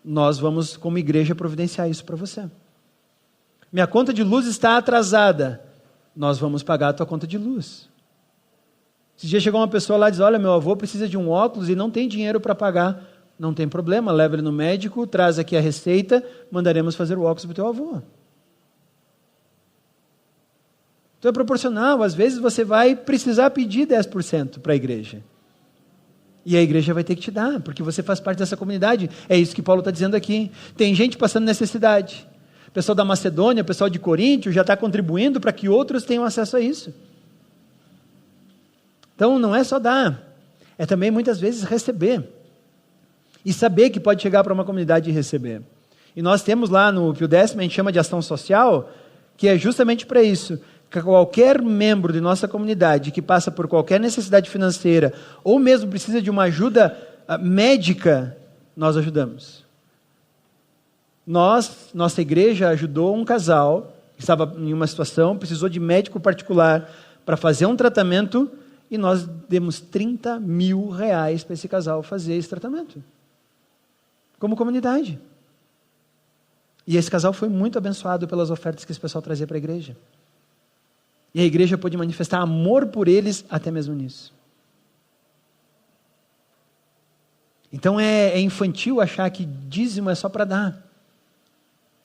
nós vamos como igreja providenciar isso para você. Minha conta de luz está atrasada, nós vamos pagar a tua conta de luz. Esse dia chegou uma pessoa lá e diz: olha, meu avô precisa de um óculos e não tem dinheiro para pagar. Não tem problema, leva ele no médico, traz aqui a receita, mandaremos fazer o óculos para o teu avô. Então é proporcional, às vezes você vai precisar pedir 10% para a igreja. E a igreja vai ter que te dar, porque você faz parte dessa comunidade. É isso que Paulo está dizendo aqui. Tem gente passando necessidade. O pessoal da Macedônia, o pessoal de Coríntio já está contribuindo para que outros tenham acesso a isso. Então não é só dar, é também muitas vezes receber. E saber que pode chegar para uma comunidade e receber. E nós temos lá no Pio Décimo, a gente chama de ação social, que é justamente para isso. Que qualquer membro de nossa comunidade que passa por qualquer necessidade financeira, ou mesmo precisa de uma ajuda médica, nós ajudamos. Nossa igreja ajudou um casal que estava em uma situação, precisou de médico particular para fazer um tratamento, e nós demos R$30 mil para esse casal fazer esse tratamento. Como comunidade. E esse casal foi muito abençoado pelas ofertas que esse pessoal trazia para a igreja. E a igreja pôde manifestar amor por eles até mesmo nisso. Então é infantil achar que dízimo é só para dar.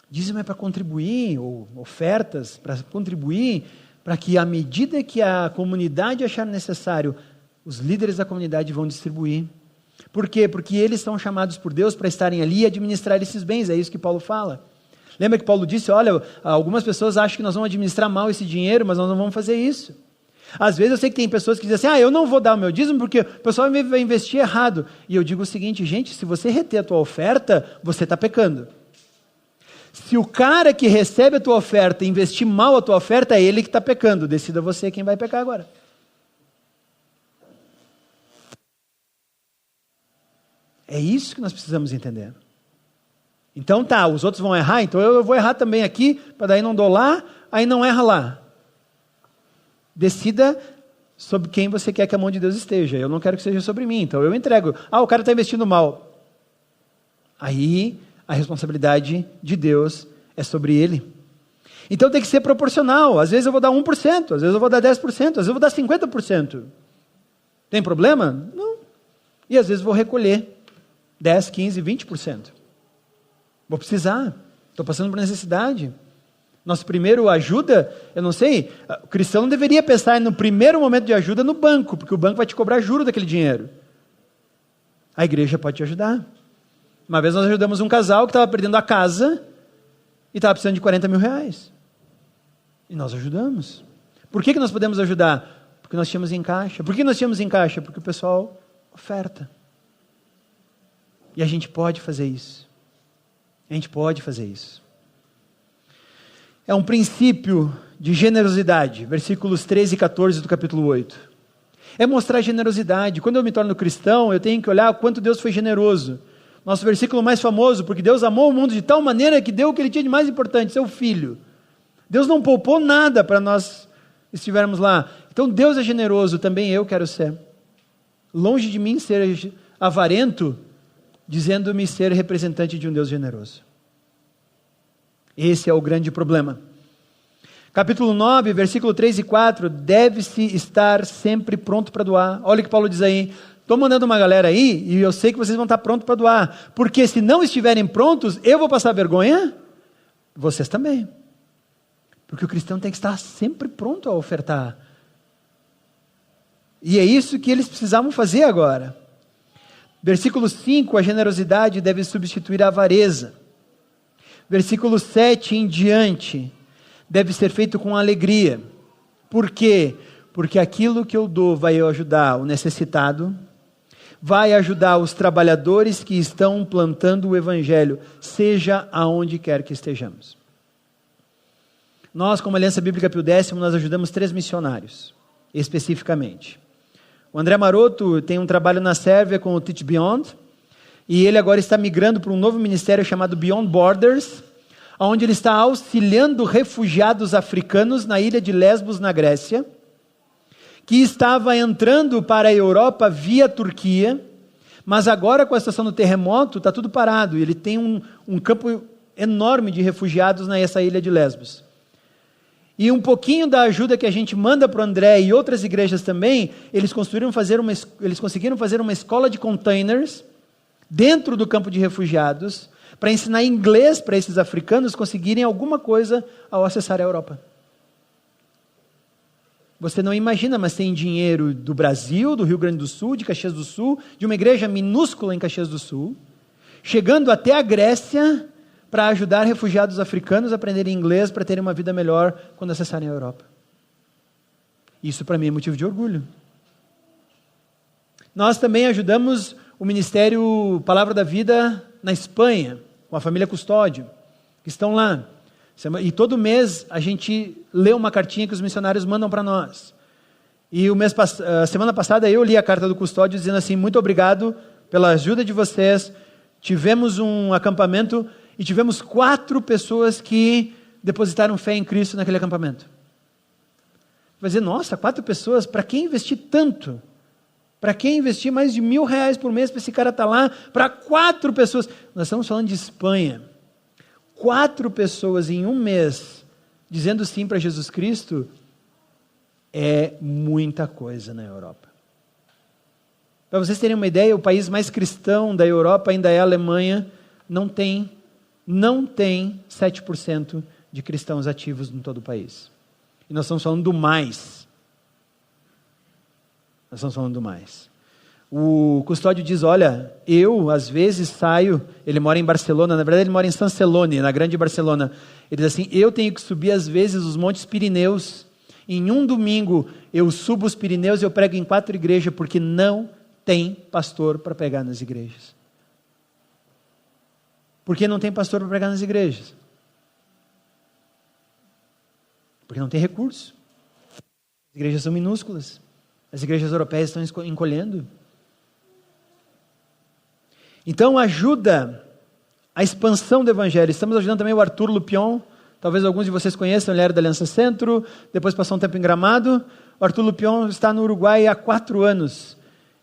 Dízimo é para contribuir, ou ofertas para contribuir para que à medida que a comunidade achar necessário, os líderes da comunidade vão distribuir. Por quê? Porque eles são chamados por Deus para estarem ali e administrar esses bens, é isso que Paulo fala. Lembra que Paulo disse, olha, algumas pessoas acham que nós vamos administrar mal esse dinheiro, mas nós não vamos fazer isso. Às vezes eu sei que tem pessoas que dizem assim, eu não vou dar o meu dízimo porque o pessoal vai investir errado. E eu digo o seguinte, gente, se você reter a tua oferta, você está pecando. Se o cara que recebe a tua oferta investir mal a tua oferta, é ele que está pecando. Decida você quem vai pecar agora. É isso que nós precisamos entender. Então tá, os outros vão errar, então eu vou errar também aqui, para daí não dou lá, aí não erra lá. Decida sobre quem você quer que a mão de Deus esteja. Eu não quero que seja sobre mim, então eu entrego. O cara está investindo mal. Aí a responsabilidade de Deus é sobre ele. Então tem que ser proporcional. Às vezes eu vou dar 1%, às vezes eu vou dar 10%, às vezes eu vou dar 50%. Tem problema? Não. E às vezes vou recolher 10, 15, 20%. Vou precisar. Estou passando por necessidade. Nosso primeiro ajuda, eu não sei, o cristão não deveria pensar no primeiro momento de ajuda no banco, porque o banco vai te cobrar juros daquele dinheiro. A igreja pode te ajudar. Uma vez nós ajudamos um casal que estava perdendo a casa e estava precisando de 40 mil reais. E nós ajudamos. Por que nós podemos ajudar? Porque nós tínhamos em caixa. Por que nós tínhamos em caixa? Porque o pessoal oferta. E a gente pode fazer isso. A gente pode fazer isso. É um princípio de generosidade, versículos 13 e 14 do capítulo 8. É mostrar generosidade. Quando eu me torno cristão, eu tenho que olhar o quanto Deus foi generoso. Nosso versículo mais famoso, porque Deus amou o mundo de tal maneira que deu o que Ele tinha de mais importante, seu Filho. Deus não poupou nada para nós estivermos lá. Então Deus é generoso, também eu quero ser. Longe de mim ser avarento, dizendo-me ser representante de um Deus generoso. Esse é o grande problema. Capítulo 9, versículo 3 e 4, deve-se estar sempre pronto para doar. Olha o que Paulo diz aí. Estou mandando uma galera aí, e eu sei que vocês vão estar prontos para doar, porque se não estiverem prontos, eu vou passar vergonha, vocês também. Porque o cristão tem que estar sempre pronto a ofertar. E é isso que eles precisavam fazer agora. Versículo 5, a generosidade deve substituir a avareza. Versículo 7 em diante, deve ser feito com alegria. Por quê? Porque aquilo que eu dou vai ajudar o necessitado, vai ajudar os trabalhadores que estão plantando o evangelho, seja aonde quer que estejamos. Nós, como Aliança Bíblica Pio X, nós ajudamos 3 missionários, especificamente. O André Maroto tem um trabalho na Sérvia com o Teach Beyond, e ele agora está migrando para um novo ministério chamado Beyond Borders, onde ele está auxiliando refugiados africanos na ilha de Lesbos, na Grécia, que estava entrando para a Europa via Turquia, mas agora com a situação do terremoto está tudo parado, ele tem um campo enorme de refugiados nessa ilha de Lesbos. E um pouquinho da ajuda que a gente manda para o André e outras igrejas também, eles conseguiram fazer uma escola de containers dentro do campo de refugiados, para ensinar inglês para esses africanos conseguirem alguma coisa ao acessar a Europa. Você não imagina, mas tem dinheiro do Brasil, do Rio Grande do Sul, de Caxias do Sul, de uma igreja minúscula em Caxias do Sul, chegando até a Grécia para ajudar refugiados africanos a aprenderem inglês para terem uma vida melhor quando acessarem a Europa. Isso para mim é motivo de orgulho. Nós também ajudamos o Ministério Palavra da Vida na Espanha, com a família Custódio, que estão lá. E todo mês a gente lê uma cartinha que os missionários mandam para nós. E a semana passada eu li a carta do Custódio dizendo assim, muito obrigado pela ajuda de vocês. Tivemos um acampamento e tivemos 4 pessoas que depositaram fé em Cristo naquele acampamento. Vai dizer, nossa, 4 pessoas, para que investir tanto? Para que investir mais de R$1.000 por mês para esse cara estar lá? Para 4 pessoas. Nós estamos falando de Espanha. 4 pessoas em um mês dizendo sim para Jesus Cristo é muita coisa na Europa. Para vocês terem uma ideia, o país mais cristão da Europa ainda é a Alemanha. Não tem 7% de cristãos ativos em todo o país. E nós estamos falando do mais. Nós estamos falando do mais. O Custódio diz, olha, eu às vezes saio, ele mora em Barcelona, na verdade ele mora em San Celoni, na grande Barcelona. Ele diz assim, eu tenho que subir às vezes os Montes Pirineus. Em um domingo eu subo os Pirineus e eu prego em 4 igrejas, porque não tem pastor para pregar nas igrejas. Por que não tem pastor para pregar nas igrejas? Porque não tem recurso. As igrejas são minúsculas. As igrejas europeias estão encolhendo. Então ajuda a expansão do evangelho. Estamos ajudando também o Arthur Lupion. Talvez alguns de vocês conheçam, ele era da Aliança Centro, depois passou um tempo em Gramado. O Arthur Lupion está no Uruguai há 4 anos.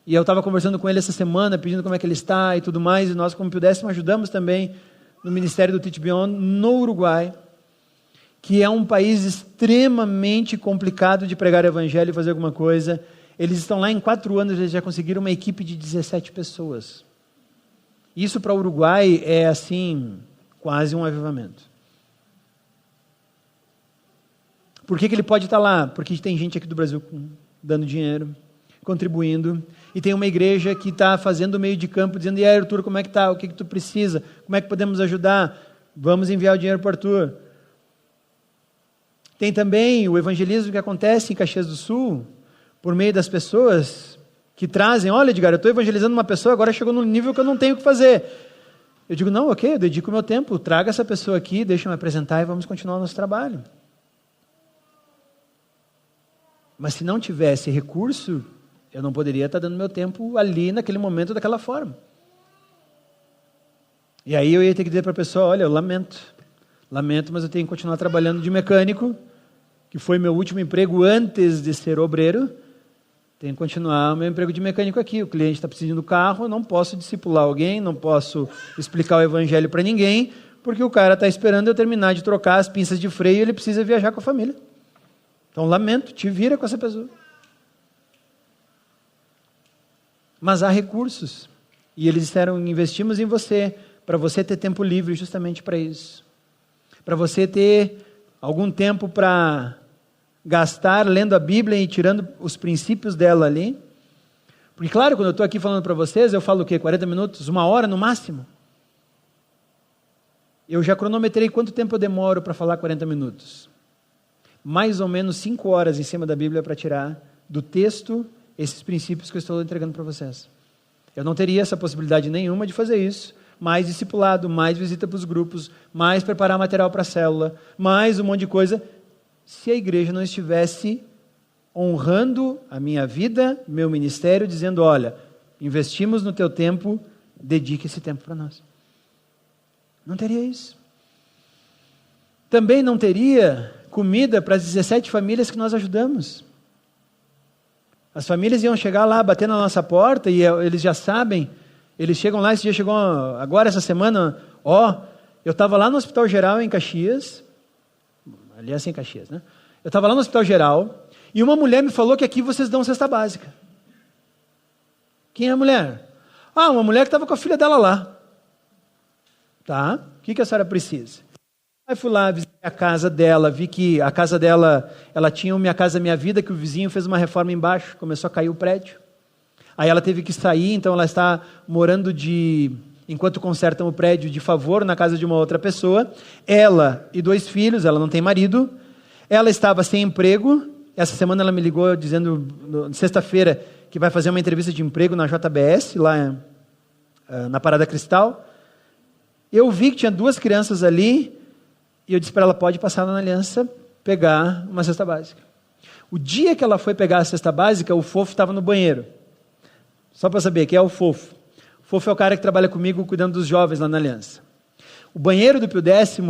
E eu estava conversando com ele essa semana, pedindo como é que ele está e tudo mais. E nós, como Pio X, ajudamos também no Ministério do Teach Beyond no Uruguai, que é um país extremamente complicado de pregar o evangelho e fazer alguma coisa. Eles estão lá em 4 anos, eles já conseguiram uma equipe de 17 pessoas. Isso para o Uruguai é assim, quase um avivamento. Por que ele pode estar lá? Porque tem gente aqui do Brasil dando dinheiro, contribuindo, e tem uma igreja que está fazendo o meio de campo, dizendo, e aí Arthur, como é que está? O que tu precisa? Como é que podemos ajudar? Vamos enviar o dinheiro para o Arthur. Tem também o evangelismo que acontece em Caxias do Sul, por meio das pessoas que trazem, olha Edgar, eu estou evangelizando uma pessoa, agora chegou num nível que eu não tenho o que fazer. Eu digo, não, ok, eu dedico o meu tempo, traga essa pessoa aqui, deixa eu me apresentar e vamos continuar o nosso trabalho. Mas se não tivesse recurso, eu não poderia estar dando meu tempo ali, naquele momento, daquela forma. E aí eu ia ter que dizer para a pessoa, olha, eu lamento, mas eu tenho que continuar trabalhando de mecânico, que foi meu último emprego antes de ser obreiro. Tenho que continuar o meu emprego de mecânico aqui. O cliente está precisando do carro, eu não posso discipular alguém, não posso explicar o evangelho para ninguém, porque o cara está esperando eu terminar de trocar as pinças de freio e ele precisa viajar com a família. Então, lamento, te vira com essa pessoa. Mas há recursos. E eles disseram, investimos em você, para você ter tempo livre justamente para isso. Para você ter algum tempo para gastar lendo a Bíblia e tirando os princípios dela ali. Porque claro, quando eu estou aqui falando para vocês, eu falo o quê? 40 minutos? 1 hora no máximo? Eu já cronometrei quanto tempo eu demoro para falar 40 minutos. Mais ou menos 5 horas em cima da Bíblia para tirar do texto esses princípios que eu estou entregando para vocês. Eu não teria essa possibilidade nenhuma de fazer isso. Mais discipulado, mais visita para os grupos, mais preparar material para a célula, mais um monte de coisa, se a igreja não estivesse honrando a minha vida, meu ministério, dizendo, olha, investimos no teu tempo, dedique esse tempo para nós. Não teria isso. Também não teria comida para as 17 famílias que nós ajudamos. As famílias iam chegar lá, bater na nossa porta, e eles já sabem, eles chegam lá, esse dia chegou, agora essa semana, eu estava lá no Hospital Geral em Caxias, aliás, em Caxias, né? Eu estava lá no Hospital Geral, e uma mulher me falou que aqui vocês dão cesta básica. Quem é a mulher? Uma mulher que estava com a filha dela lá. Tá? O que a senhora precisa? Aí fui lá, visitei a casa dela, vi que a casa dela, ela tinha o Minha Casa Minha Vida, que o vizinho fez uma reforma embaixo, começou a cair o prédio. Aí ela teve que sair, então ela está morando enquanto consertam o prédio, de favor, na casa de uma outra pessoa. Ela e 2 filhos, ela não tem marido. Ela estava sem emprego. Essa semana ela me ligou dizendo, sexta-feira, que vai fazer uma entrevista de emprego na JBS, lá na Parada Cristal. Eu vi que tinha 2 crianças ali, e eu disse para ela, pode passar lá na Aliança, pegar uma cesta básica. O dia que ela foi pegar a cesta básica, o Fofo estava no banheiro. Só para saber, quem é o Fofo? O Fofo é o cara que trabalha comigo, cuidando dos jovens lá na Aliança. O banheiro do Pio X,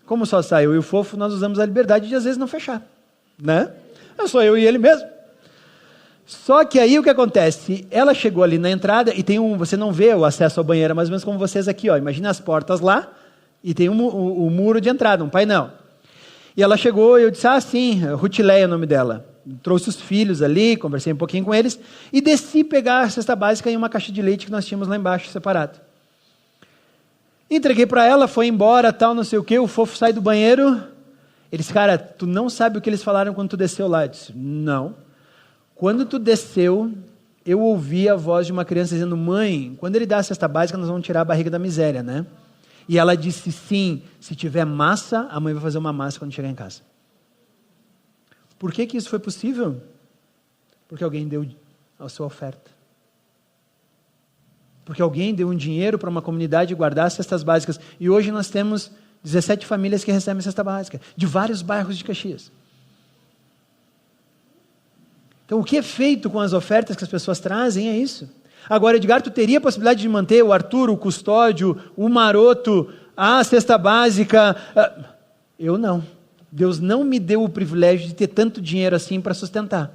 como só sai eu e o Fofo, nós usamos a liberdade de às vezes não fechar. Né? É só eu e ele mesmo. Só que aí o que acontece? Ela chegou ali na entrada e tem você não vê o acesso ao banheiro, mais ou menos como vocês aqui, imagina as portas lá e tem o muro de entrada, um painel. E ela chegou e eu disse, sim, Rutileia é o nome dela. Trouxe os filhos ali, conversei um pouquinho com eles e desci pegar a cesta básica em uma caixa de leite que nós tínhamos lá embaixo, separado. Entreguei para ela, foi embora, tal, não sei o quê, o Fofo sai do banheiro Ele disse, cara, tu não sabe o que eles falaram quando tu desceu lá. Eu disse, não. Quando tu desceu, eu ouvi a voz de uma criança dizendo, mãe, quando ele dá a cesta básica, nós vamos tirar a barriga da miséria, né? E ela disse, sim, se tiver massa, a mãe vai fazer uma massa quando chegar em casa. Por que isso foi possível? Porque alguém deu a sua oferta. Porque alguém deu um dinheiro para uma comunidade guardar cestas básicas. E hoje nós temos 17 famílias que recebem cesta básica, de vários bairros de Caxias. Então, o que é feito com as ofertas que as pessoas trazem é isso. Agora, Edgar, tu teria a possibilidade de manter o Arthur, o custódio, o maroto, a cesta básica? Eu não. Deus não me deu o privilégio de ter tanto dinheiro assim para sustentar.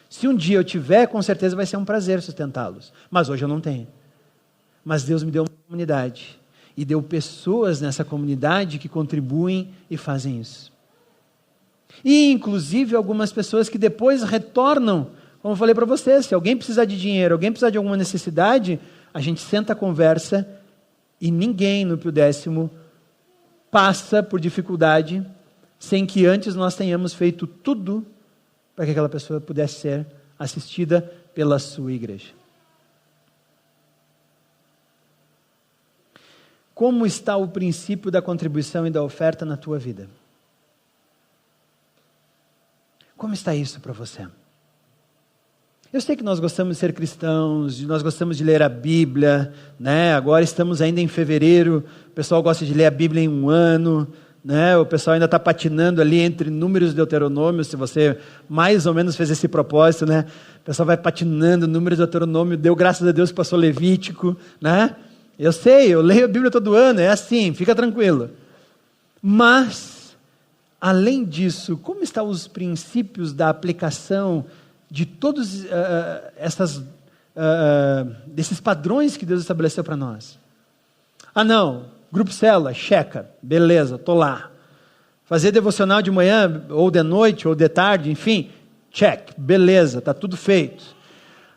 Se um dia eu tiver, com certeza vai ser um prazer sustentá-los. Mas hoje eu não tenho. Mas Deus me deu uma comunidade. E deu pessoas nessa comunidade que contribuem e fazem isso. E, inclusive, algumas pessoas que depois retornam, como eu falei para vocês, se alguém precisar de dinheiro, alguém precisar de alguma necessidade, a gente senta, conversa, e ninguém no Pio Décimo passa por dificuldade sem que antes nós tenhamos feito tudo para que aquela pessoa pudesse ser assistida pela sua igreja. Como está o princípio da contribuição e da oferta na tua vida? Como está isso para você? Eu sei que nós gostamos de ser cristãos, nós gostamos de ler a Bíblia, né? Agora estamos ainda em fevereiro, o pessoal gosta de ler a Bíblia em um ano, né? O pessoal ainda está patinando ali entre Números e Deuteronômio, se você mais ou menos fez esse propósito, né? O pessoal vai patinando, Números e Deuteronômio, deu graças a Deus que passou Levítico, né? Eu sei, eu leio a Bíblia todo ano, é assim, fica tranquilo. Mas, além disso, como estão os princípios da aplicação de todos desses padrões que Deus estabeleceu para nós? Ah não, grupo célula, checa, beleza, estou lá. Fazer devocional de manhã, ou de noite, ou de tarde, enfim, check, beleza, está tudo feito.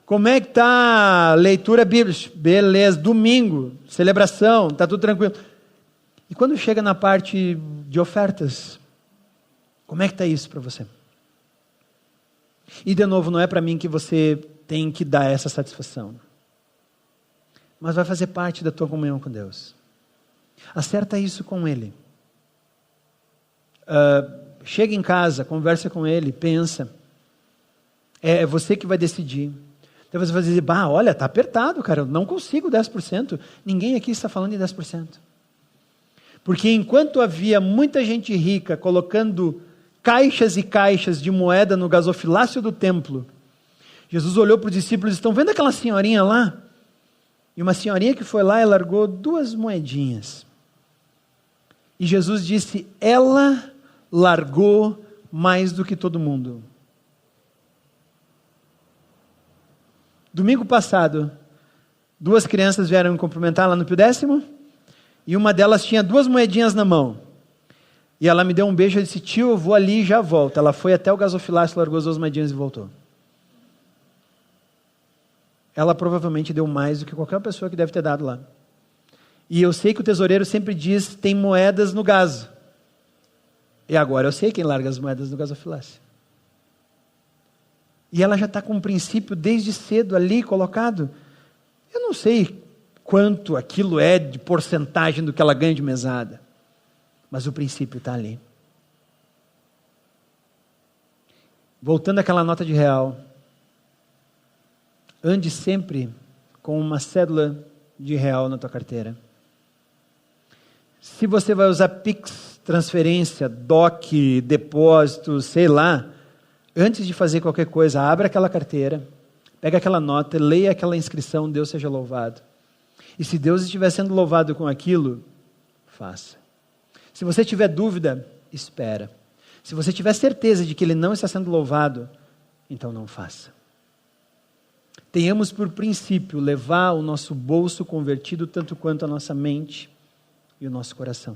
Como é que está a leitura bíblica? Beleza, domingo, celebração, está tudo tranquilo. E quando chega na parte de ofertas, como é que está isso para você? E de novo, não é para mim que você tem que dar essa satisfação. Mas vai fazer parte da tua comunhão com Deus. Acerta isso com Ele. Chega em casa, conversa com Ele, pensa. É você que vai decidir. Então você vai dizer, olha, está apertado, cara, eu não consigo 10%. Ninguém aqui está falando em 10%. Porque enquanto havia muita gente rica colocando caixas e caixas de moeda no gasofilácio do templo, Jesus olhou para os discípulos, estão vendo aquela senhorinha lá? E uma senhorinha que foi lá e largou 2 moedinhas. E Jesus disse, ela largou mais do que todo mundo. Domingo passado, 2 crianças vieram me cumprimentar lá no Pio Décimo, e uma delas tinha 2 moedinhas na mão. E ela me deu um beijo e disse, tio, eu vou ali e já volto. Ela foi até o gasofilácio, largou as 2 moedinhas e voltou. Ela provavelmente deu mais do que qualquer pessoa que deve ter dado lá. E eu sei que o tesoureiro sempre diz, tem moedas no gaso. E agora eu sei quem larga as moedas no gasofilácio. E ela já está com um princípio desde cedo ali colocado. Eu não sei quanto aquilo é de porcentagem do que ela ganha de mesada. Mas o princípio está ali. Voltando àquela nota de real. Ande sempre com uma cédula de real na tua carteira. Se você vai usar Pix, transferência, DOC, depósito, sei lá, antes de fazer qualquer coisa, abra aquela carteira, pega aquela nota, leia aquela inscrição, Deus seja louvado. E se Deus estiver sendo louvado com aquilo, faça. Se você tiver dúvida, espera. Se você tiver certeza de que Ele não está sendo louvado, então não faça. Tenhamos por princípio levar o nosso bolso convertido tanto quanto a nossa mente e o nosso coração.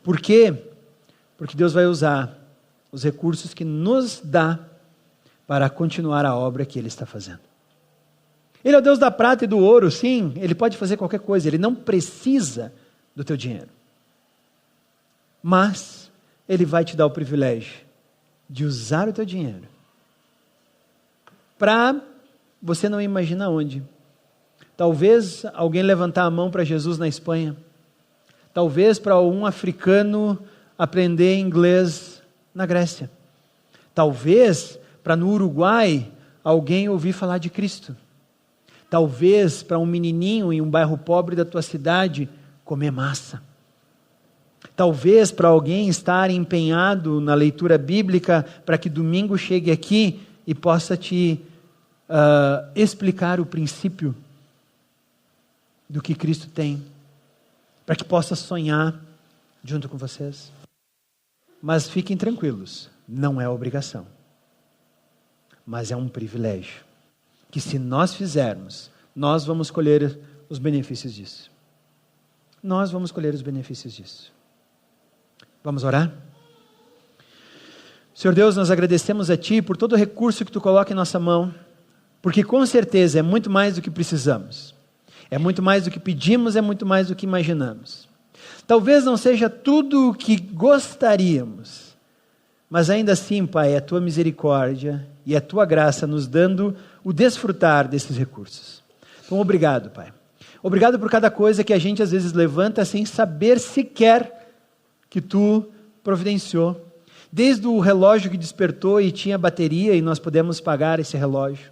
Por quê? Porque Deus vai usar os recursos que nos dá para continuar a obra que Ele está fazendo. Ele é o Deus da prata e do ouro, sim, Ele pode fazer qualquer coisa, Ele não precisa do teu dinheiro. Mas Ele vai te dar o privilégio de usar o teu dinheiro para você não imagina onde. Talvez alguém levantar a mão para Jesus na Espanha. Talvez para um africano aprender inglês na Grécia. Talvez para no Uruguai alguém ouvir falar de Cristo. Talvez para um menininho em um bairro pobre da tua cidade comer massa. Talvez para alguém estar empenhado na leitura bíblica para que domingo chegue aqui e possa te explicar o princípio do que Cristo tem, para que possa sonhar junto com vocês. Mas fiquem tranquilos, não é obrigação, mas é um privilégio, que se nós fizermos, nós vamos colher os benefícios disso. Nós vamos colher os benefícios disso. Vamos orar? Senhor Deus, nós agradecemos a Ti por todo o recurso que Tu coloca em nossa mão, porque com certeza é muito mais do que precisamos, é muito mais do que pedimos, é muito mais do que imaginamos. Talvez não seja tudo o que gostaríamos, mas ainda assim, Pai, é a Tua misericórdia e a Tua graça nos dando o desfrutar desses recursos. Então, obrigado, Pai. Obrigado por cada coisa que a gente às vezes levanta sem saber sequer que Tu providenciou. Desde o relógio que despertou e tinha bateria e nós podemos pagar esse relógio.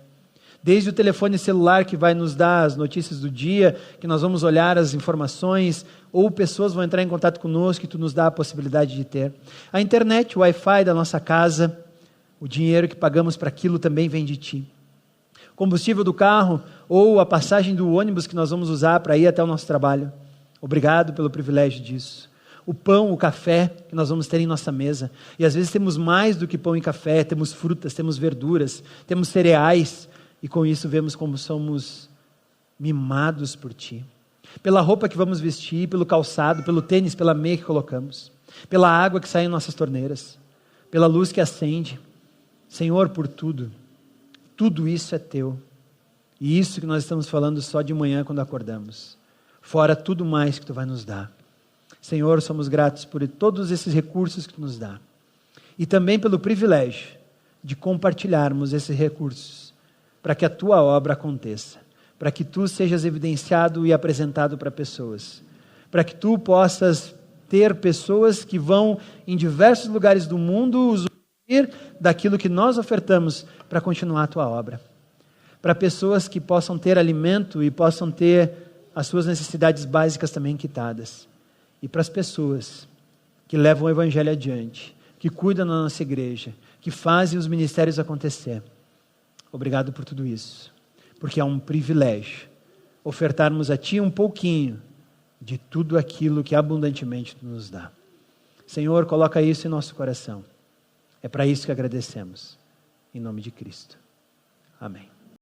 Desde o telefone celular que vai nos dar as notícias do dia, que nós vamos olhar as informações, ou pessoas vão entrar em contato conosco e Tu nos dá a possibilidade de ter. A internet, o Wi-Fi da nossa casa, o dinheiro que pagamos para aquilo também vem de Ti. O combustível do carro ou a passagem do ônibus que nós vamos usar para ir até o nosso trabalho. Obrigado pelo privilégio disso. O pão, o café que nós vamos ter em nossa mesa. E às vezes temos mais do que pão e café, temos frutas, temos verduras, temos cereais. E com isso vemos como somos mimados por Ti. Pela roupa que vamos vestir, pelo calçado, pelo tênis, pela meia que colocamos. Pela água que sai em nossas torneiras. Pela luz que acende. Senhor, por tudo. Tudo isso é Teu. E isso que nós estamos falando só de manhã quando acordamos. Fora tudo mais que Tu vai nos dar. Senhor, somos gratos por todos esses recursos que Tu nos dá. E também pelo privilégio de compartilharmos esses recursos para que a Tua obra aconteça, para que Tu sejas evidenciado e apresentado para pessoas, para que Tu possas ter pessoas que vão em diversos lugares do mundo usufruir daquilo que nós ofertamos para continuar a Tua obra, para pessoas que possam ter alimento e possam ter as suas necessidades básicas também quitadas, e para as pessoas que levam o Evangelho adiante, que cuidam da nossa igreja, que fazem os ministérios acontecer. Obrigado por tudo isso, porque é um privilégio ofertarmos a Ti um pouquinho de tudo aquilo que abundantemente Tu nos dá. Senhor, coloca isso em nosso coração. É para isso que agradecemos. Em nome de Cristo. Amém.